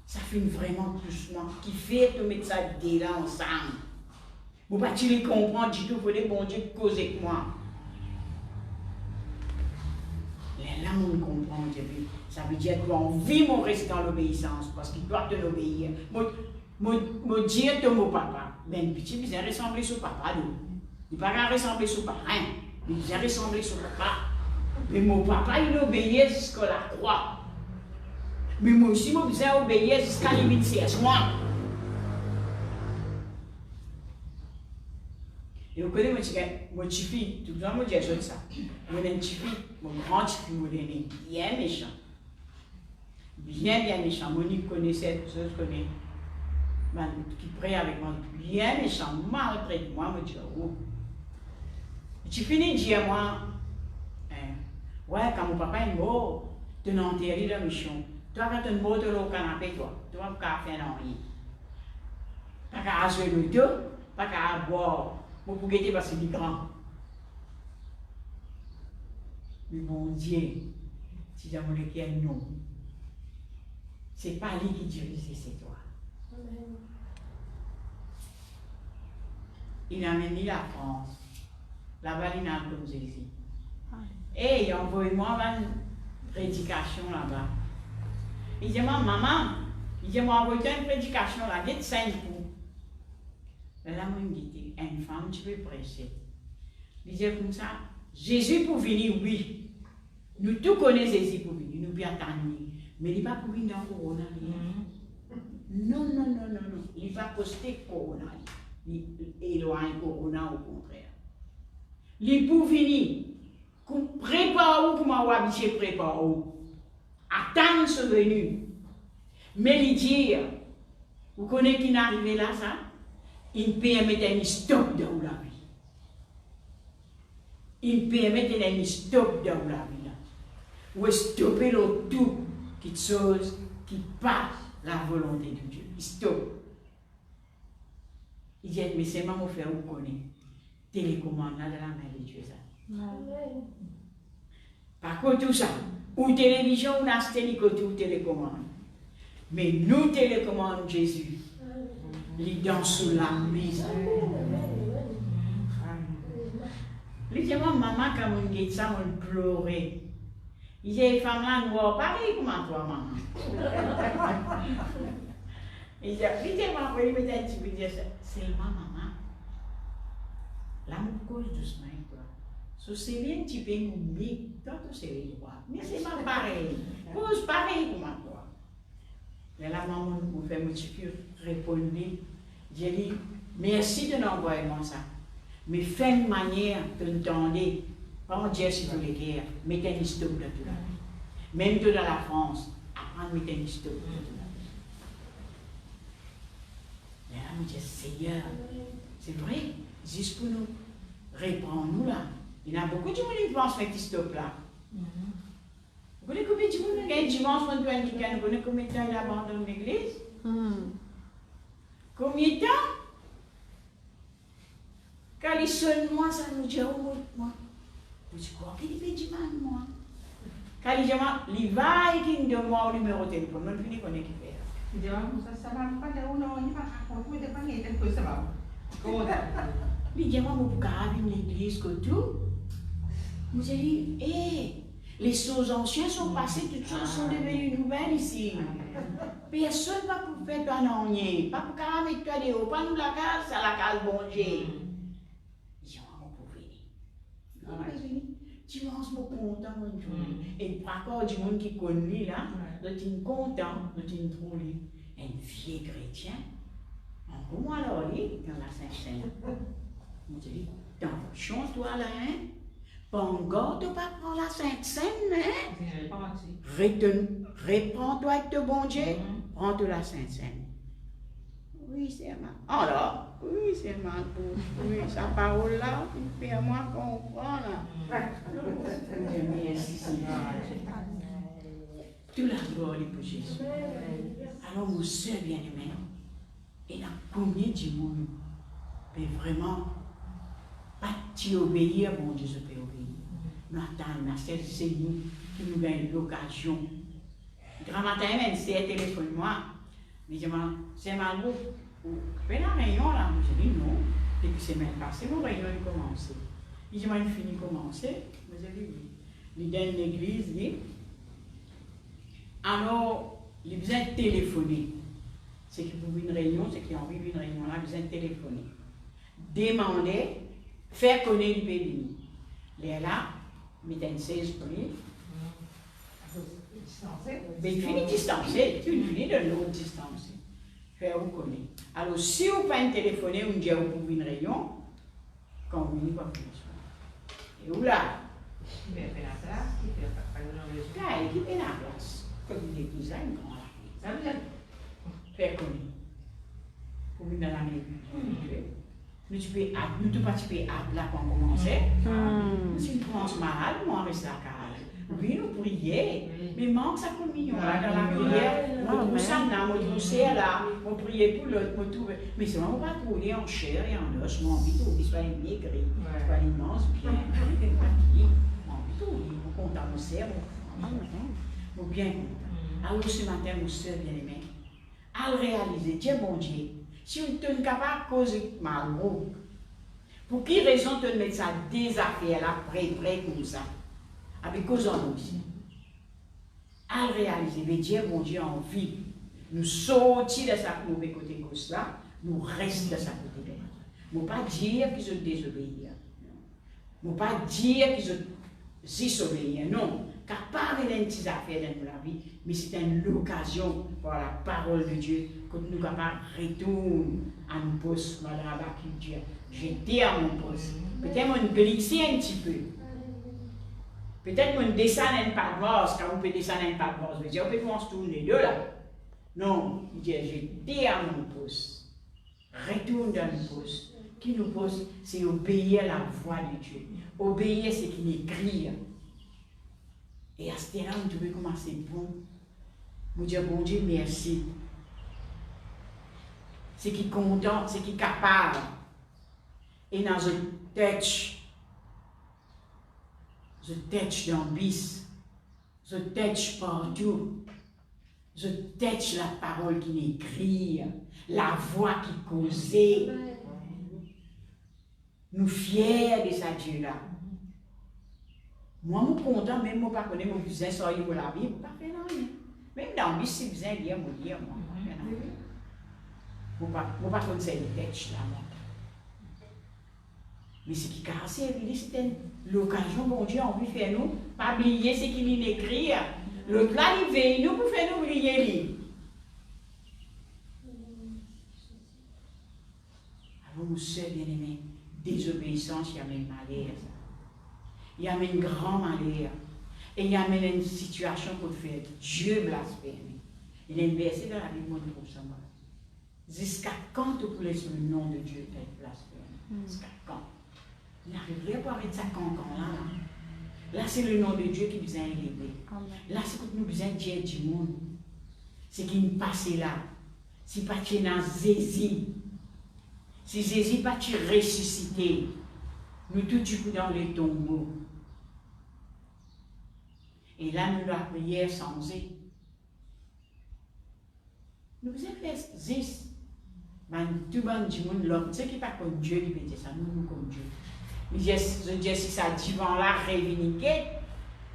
ça fait vraiment doucement, qui fait de mettre sa idée là ensemble. Vous ne pouvez pas les comprendre, du tout, il faut des bons dieux causer avec moi. Là, on comprend, ça veut dire qu'on vit mon reste dans l'obéissance, parce qu'il doit te l'obéir. Moi, dire de mon papa, ben, petit, il a ressemblé sur papa, il n'a pas ressemblé sur parrain, il a ressemblé sur papa. Mais mon papa, il obéissait jusqu'à la croix. Mais moi aussi, moi, je obéir jusqu'à la limite, c'est moi. Et vous connaissez mon petit fils, tout le monde me dit ça. Mon petit fils, mon grand petit fils, mon aîné, bien méchant. Bien méchant. Monique connaissait, je connais. Qui prie avec moi, bien méchant, maltraite moi, me dit, oh. Tu finis de dire moi, ouais, quand mon papa est mort, tu n'as enterré la mission. Toi, quand tu es mort, tu es au canapé, toi. Tu vas pas faire rien. Pas qu'à jouer le dos, pas qu'à boire. Vous pouvez guetter parce qu'il est grand. Mais mon Dieu, si j'ai mon lequel non. C'est pas lui qui dirige, c'est toi. Amen. Il a amené la France. Là-bas, il a comme Jésus. Et il a envoyé moi une prédication là-bas. Il dit, maman, il dit, moi, envoyé une prédication là, il y a 5 coups. Là, moi, il me dit, une femme, tu peux prêcher. Il dit comme ça, Jésus pour venir, oui. Nous tous connaissons Jésus pour venir, nous bien attendre. Mais il n'est pas pour venir dans le corona. Non. Il n'est pas posté corona. Il éloigne corona au contraire. Il est pour venir. Prépare-vous comme on va habiter, prépare-vous. Attendre ce venu. Mais il dit, vous connaissez qui est arrivé là, ça? Il peut mettre un stop dans la vie. Il peut mettre un stop dans la vie. Ou stopper le tout, quelque chose qui passe la volonté de Dieu. Il stop. Il dit, mais c'est maman faire vous connaître. Télécommande là de la main de Dieu. Par contre, tout ça, ou télévision, ou la télécommande, ou télécommande. Mais nous télécommandons Jésus. Il danse sous la maison. Il dit, maman, quand on dit ça, on pleurait. Il dit, les femmes là, nous voient pareil comme toi, maman. Il dit, il me dit, c'est ma maman. Là, on cause doucement, quoi. So, c'est bien un petit peu mouillé, toi, c'est les droits. Mais c'est pas pareil. Cause pareil comme toi. Et là, maman, nous fait un petit peu répondre. J'ai dit, merci de m'envoyer ça. Mais fais une manière de t'entendre. Pas dire si vous voulez guerre, mettez une stop de tout là. Même tout dans la France, apprendre à mettre une stop de tout là. Mais là, on dit, Seigneur, c'est vrai, juste pour nous Réprends-nous là. Il y en a beaucoup de gens qui pensent mettre stop là. Vous connaissez combien de gens qui ont un dimanche, on doit indiquer, vous connaissez combien de temps il abandonne l'église? Combien de temps? Quand il sonne moi, ça nous dit, oh, moi. Je crois qu'il fait du mal, moi. Quand il dit, il va et qu'il me demande le numéro de téléphone, on ne finit qu'on est qui fait. Il dit, ça va pas de où non, il va raconter des paniers, tel que ça va. Il dit, moi, vous avez l'église que tout. Vous avez dit, hé, les choses anciennes sont passées, toutes choses sont devenues nouvelles ici. Personne ne va pour faire toi non, pas pour mettre toi des hauts, pas nous la case, c'est la case bon Dieu. Il dit, moi, vous pouvez venir. Dimanche, je suis content. Et par contre, du monde qui connaît là, nous sommes contents, nous sommes trouvés. Un vieux chrétien, en comment alors, dans la Sainte-Seine. On dit, dans votre chance, toi là, hein? Pas encore, tu pas prendre la Sainte-Seine, hein? Réprends-toi avec ton bon Dieu, prends-toi la Sainte-Seine. Oui, c'est mal. Alors, oui, c'est mal pour. Oui, sa parole là, il fait à moi comprendre là. Merci, Seigneur. Tout la gloire est pour Jésus. Alors, mon soeur bien-aimé, il y a combien de monde peut vraiment pas t'obéir, mon Dieu, je peux obéir. Nous attendons, c'est nous qui nous gagnons l'occasion. Grand matin, même si elle téléphone moi, mais je dis, c'est ma groupe. Je fais la réunion là, je dis non. Et puis c'est même passé, mon réunion a commencé. Il dit, il finit de commencer. Je dis oui. Il donne l'église, dit. Alors, il a besoin de téléphoner. C'est qu'il veut une réunion, c'est qu'il a envie d'une réunion là, il a besoin de téléphoner. Demander, faire connaître le pays. Les là, mettre une 16 prix. Mais il finit distancé, tu finis de l'autre distancé. Faire vous connaître. Alors, si vous pouvez téléphoner, vous dites pour une réunion, quand vous venez, pas plus. Et où là? Il fait la place, il fait pas il fait la place. Comme il est cousin, il prend la place. ça veut dire Faire connaître. Pour venir dans la maison. Nous, tu peux participer à là pour commencer. Si tu prends malade, moi, reste à la oui, nous prions, mais manque sa communion là, dans la prière. Nous ça, là, on priait pour l'autre, pour tout. Mais c'est vraiment pas trouver en chair et en os, mon envie de soit maigri, soit immense, bien, mon envie de mon content, mon cerveau, mon bien content. Alors ce matin, mon soeur bien-aimé, à le réaliser, Dieu bon Dieu, si on est capable de causer mal, pour quelle raison tu mettre ça des affaires là, près comme ça? Avec cause en aussi. À réaliser, mais Dieu, mon Dieu, a envie, nous sortir de sa mauvais côté gauche là, nous rester de sa côté droit. Ne pas dire qu'ils ont désobéi. Ne pas dire qu'ils ont disobéi. Non, car pas une petite affaire dans la vie, mais c'est une occasion pour la parole de Dieu que nous sommes capables de retourner à nos postes, dans la culture. J'étais à mon poste. Peut-être qu'on glisser un petit peu. Peut-être qu'on descend un pas de mort, quand on peut descendre un pas de mort, je veux dire, on peut se tourner deux là. Non, il dit, j'étais à mon poste. Retourne dans le poste. Qui nous pose, c'est obéir à la voix de Dieu. Obéir, c'est qu'il écrit. Et à ce moment-là, on devait commencer bon. Nous dire, bon Dieu, merci. C'est qui est content, c'est qui est capable. Et dans un touch, je touch dans le bis, je touch partout, je touch la parole qui m'écrit, la voix qui causait. Nous fiers de ça Dieu-là. Moi, je suis content, même moi, je ne connais pas mon cousin, ça y est, la Bible, pas fait rien. Même dans le bis, si vous avez lire, je lire, moi, pas fait rien. Je ne pas connaître les touch là, moi. Mais ce qui casse, c'est l'occasion, bon Dieu, a envie de faire nous, pas oublier ce qu'il écrit. L'autre là, il veille nous pour faire nous oublier lui. Alors, mon soeur bien-aimé, désobéissance, il y a même malheur. Il y a même grand malheur. Et il y a même une situation pour faire Dieu blasphème. Il y a un verset dans la Bible, on trouve ça. Jusqu'à quand tu pourrais sur le nom de Dieu être blasphème? Jusqu'à quand? Il n'arriverait pas avec sa cancan là. Là, c'est le nom de Dieu qui nous a élevés. Là, c'est que nous besoin de Dieu du monde. C'est qui nous passe là. Si pas tu es dans Zézi, si Zézi pas tu ressuscité, nous tout du coup dans les tombeaux. Et là, nous la prière sans eux. Nous faisons faire Zézi. Tout le monde du monde, l'homme, ceux qui ne sont pas comme Dieu, ils peuvent ça, nous comme Dieu. Mais je dis, si ça divan là, réuniqué,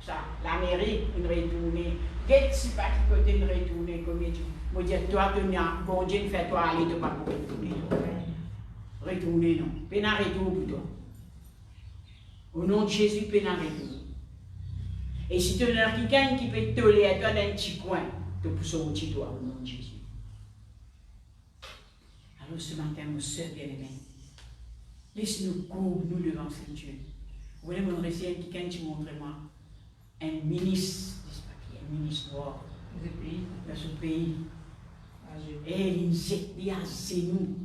ça, l'Amérique, une retournée, qu'est-ce pas qui côté une retournée, comme il dit, moi dire, toi, tu n'as, bon Dieu, fais-toi aller, tu pas pour retourner. Retourner, non. Pénal retour pour toi. Au nom de Jésus, pénal retour. Et si tu as quelqu'un qui peut te tolérer, toi, dans un petit coin, tu peux sortir, toi, au nom de Jésus. Alors ce matin, mon soeur bien-aimée, laisse-nous courir, nous devant ce Dieu. Vous voulez me réciter quelqu'un qui montre-moi un ministre, un ministre noir dans ce pays. Et il jette à genoux.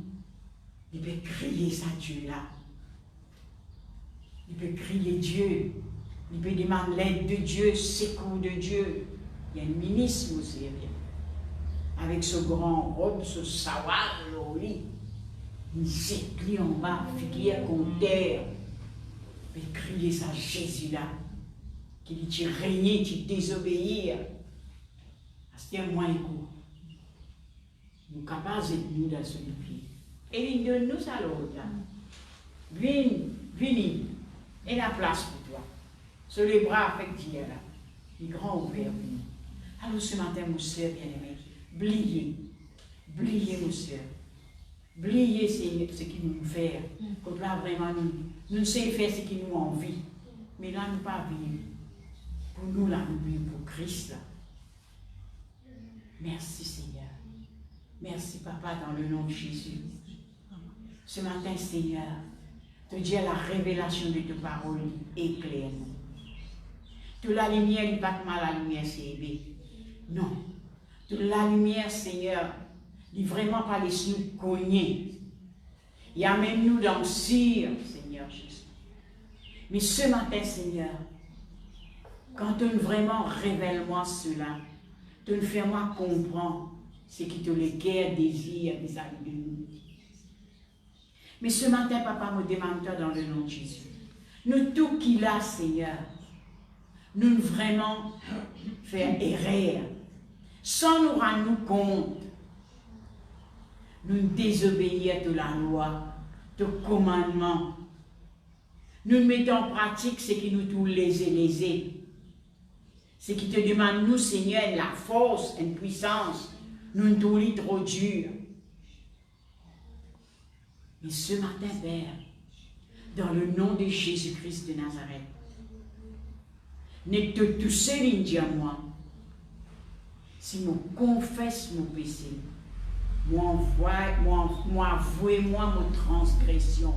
Il peut crier ça Dieu là. Il peut crier Dieu. Il peut demander l'aide de Dieu, secours de Dieu. Il y a un ministre aussi, avec ce grand robe, ce savoir au lit. Il s'écrit en bas, figure contre terre. Il peut crier ça Jésus là. Qui dit tu régner, tu désobéir. C'est un moyen court. Nous sommes capables de nous dans ce pays. Et il donne nous à l'autre là. Viens, et la place pour toi. Sur les bras avec Dieu là. Les grands ouverts. Alors ce matin, mon soeur bien-aimé, bliez, mon soeur. Bliez ce qui nous fait. Quand là vraiment nous ne savons faire ce qui nous envie. Mais là, nous ne pas vivre. Pour nous, là, nous vivons pour Christ. Là. Merci Seigneur. Merci Papa dans le nom de Jésus. Ce matin, Seigneur, te dire la révélation de tes paroles éclaire-nous. Toute la lumière, il pas mal la lumière, c'est aimé. Non. Toute la lumière, Seigneur, il vraiment pas laisser nous cogner. Il amène nous dans le cire, Seigneur Jésus. Mais ce matin, Seigneur, quand tu vraiment révèle-moi cela, tu me fais-moi comprendre ce qui te le guère désir vis-à-vis de nous. Mais ce matin, Papa, me demande-toi dans le nom de Jésus. Nous, tout qu'il a, Seigneur, nous vraiment faire erreur, sans nous rendre compte, nous désobéir de la loi, de commandement. Nous mettons en pratique ce qui nous tout lésé. Ce qui te demande, nous, Seigneur, la force, une puissance, nous ne tout lit trop dur. Mais ce matin, Père, dans le nom de Jésus-Christ de Nazareth, ne te toucher à moi. Si je confesse mon péché, moi avouez-moi mon transgression,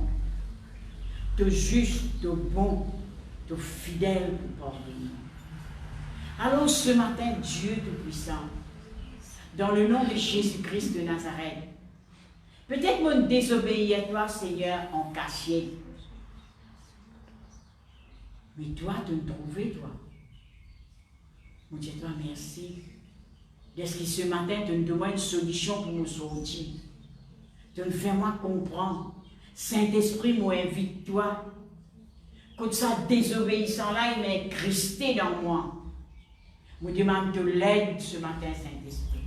de juste, de bon, de fidèle pour pardonner. Alors ce matin, Dieu Tout-Puissant, dans le nom de Jésus-Christ de Nazareth, peut-être mon désobéir à toi, Seigneur, en cachette. Mais toi, tu me trouves, toi. Mon Dieu, toi, merci. Est-ce que ce matin, tu me donnes une solution pour me sortir? Tu me fais moi comprendre. Saint-Esprit, moi, invite toi. Quand ça désobéissant là, il m'est incrusté dans moi. Je demande de l'aide ce matin, Saint-Esprit.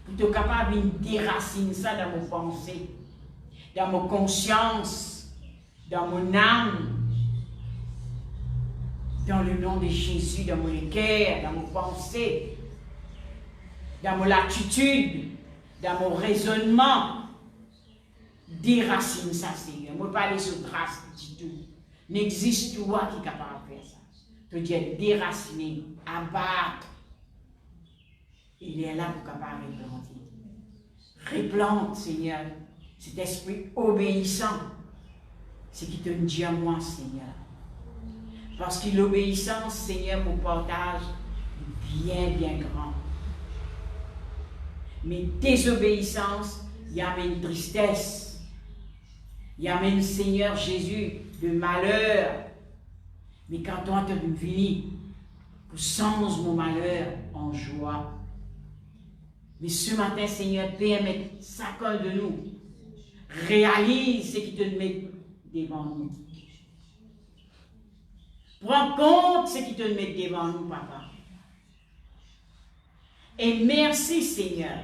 Pour être capable de déraciner ça dans mon pensée, dans mon conscience, dans mon âme. Dans le nom de Jésus, dans mon cœur, dans mon pensée, dans mon attitude, dans mon raisonnement, déracine ça, Seigneur. Moi, pas aller sur grâce du tout. N'existe toi qui est capable de faire ça. Te dire déraciner, abattre. Il est là pour capable de replanter. Replante, Seigneur, cet esprit obéissant. Ce qui te dit à moi, Seigneur. Parce que l'obéissance, Seigneur, mon partage est bien grand. Mais désobéissance, il y a une tristesse. Il amène, Seigneur Jésus, le malheur. Mais quand toi, tu es venu pour change mon malheur en joie. Mais ce matin, Seigneur, permets chacun de nous réalise ce qui te met devant nous. Prends compte ce qui te met devant nous, papa. Et merci, Seigneur.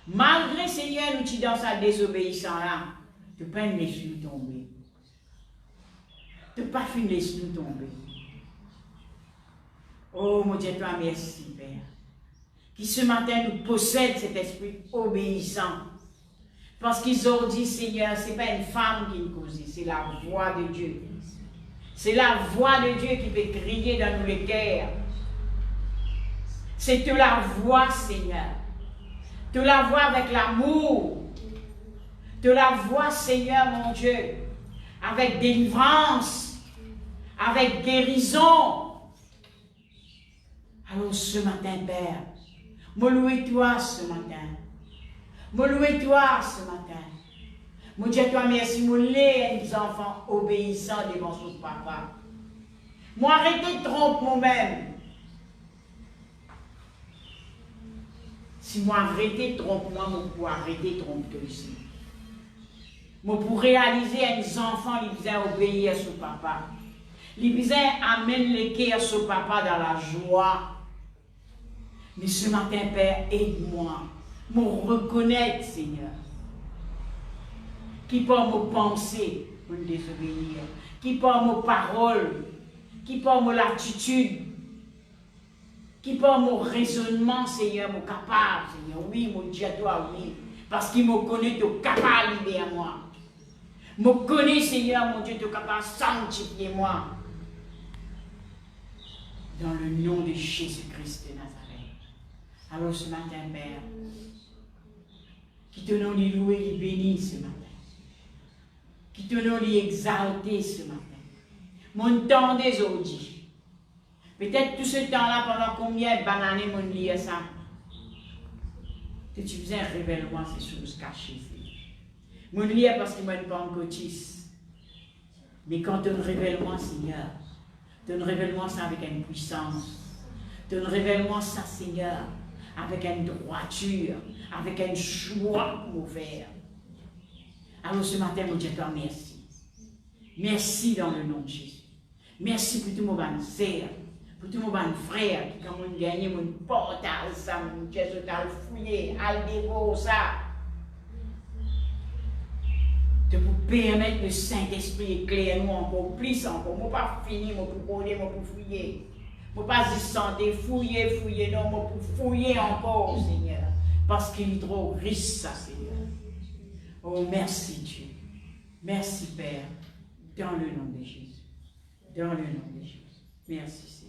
Malgré, Seigneur, nous qui dans sa désobéissance là, tu peux pas laisser nous tomber. Tu peux pas laisser nous tomber. Oh, mon Dieu, toi, merci, Père. Qui ce matin nous possède cet esprit obéissant. Parce qu'ils ont dit, Seigneur, ce n'est pas une femme qui nous cause, c'est la voix de Dieu. C'est la voix de Dieu qui peut crier dans nous les cœurs. C'est te la voix, Seigneur. Te la voix avec l'amour. Te la voix, Seigneur, mon Dieu, avec délivrance, avec guérison. Alors ce matin, Père, me louez-toi ce matin. Me louez-toi ce matin. Mon Dieu, toi, merci, me les enfants obéissants devant son papa. Moi, arrêtez de tromper moi-même. Si moi, arrêtez de tromper moi, je peux arrêter de tromper toi aussi. Moi, pour réaliser les enfants, ils besoin obéir à son papa. Ils besoin amener les cœurs à son papa dans la joie. Mais ce matin, Père, aide-moi. Me reconnaître, Seigneur. Qui par mes pensées pour me désobéir, qui par mes paroles, qui par mon attitude, qui par mon raisonnement, Seigneur, mon capable, Seigneur. Oui, mon Dieu, toi, oui. Parce qu'il me connaît, tu es capable de à moi. Me connaît, Seigneur, mon Dieu, tu es capable de sanctifier moi. Dans le nom de Jésus-Christ de Nazareth. Alors ce matin, Père, qui te nom les louer, les bénir ce matin. Qui te nom les exalter ce matin. Mon temps des aujourd'hui. Peut-être tout ce temps-là, pendant combien de bananes mon lire ça? Que tu faisais un révèlement, ces choses cachées. Mon lire parce qu'il m'a pas en cotis. Mais quand tu révèlement, Seigneur, tu révèlement ça avec une puissance. Tu révèlement ça, Seigneur, avec une droiture, avec un choix ouvert. Alors ce matin, mon Dieu, toi, merci. Merci dans le nom de Jésus. Merci pour tout mon sœur, pour tout mon frère qui, quand on gagne mon portal, ça, mon Dieu, je t'ai fouillé, al dévore ça. De vous permettre le Saint-Esprit éclaire nous encore plus encore. Moi, pas fini, moi, pour coller, moi, pour fouiller. Moi, pas y sentir, fouiller, non, moi, pour fouiller encore, Seigneur. Parce qu'il est trop riche, ça, Seigneur. Oh, merci, Dieu. Merci, Père. Dans le nom de Jésus. Dans le nom de Jésus. Merci, Seigneur.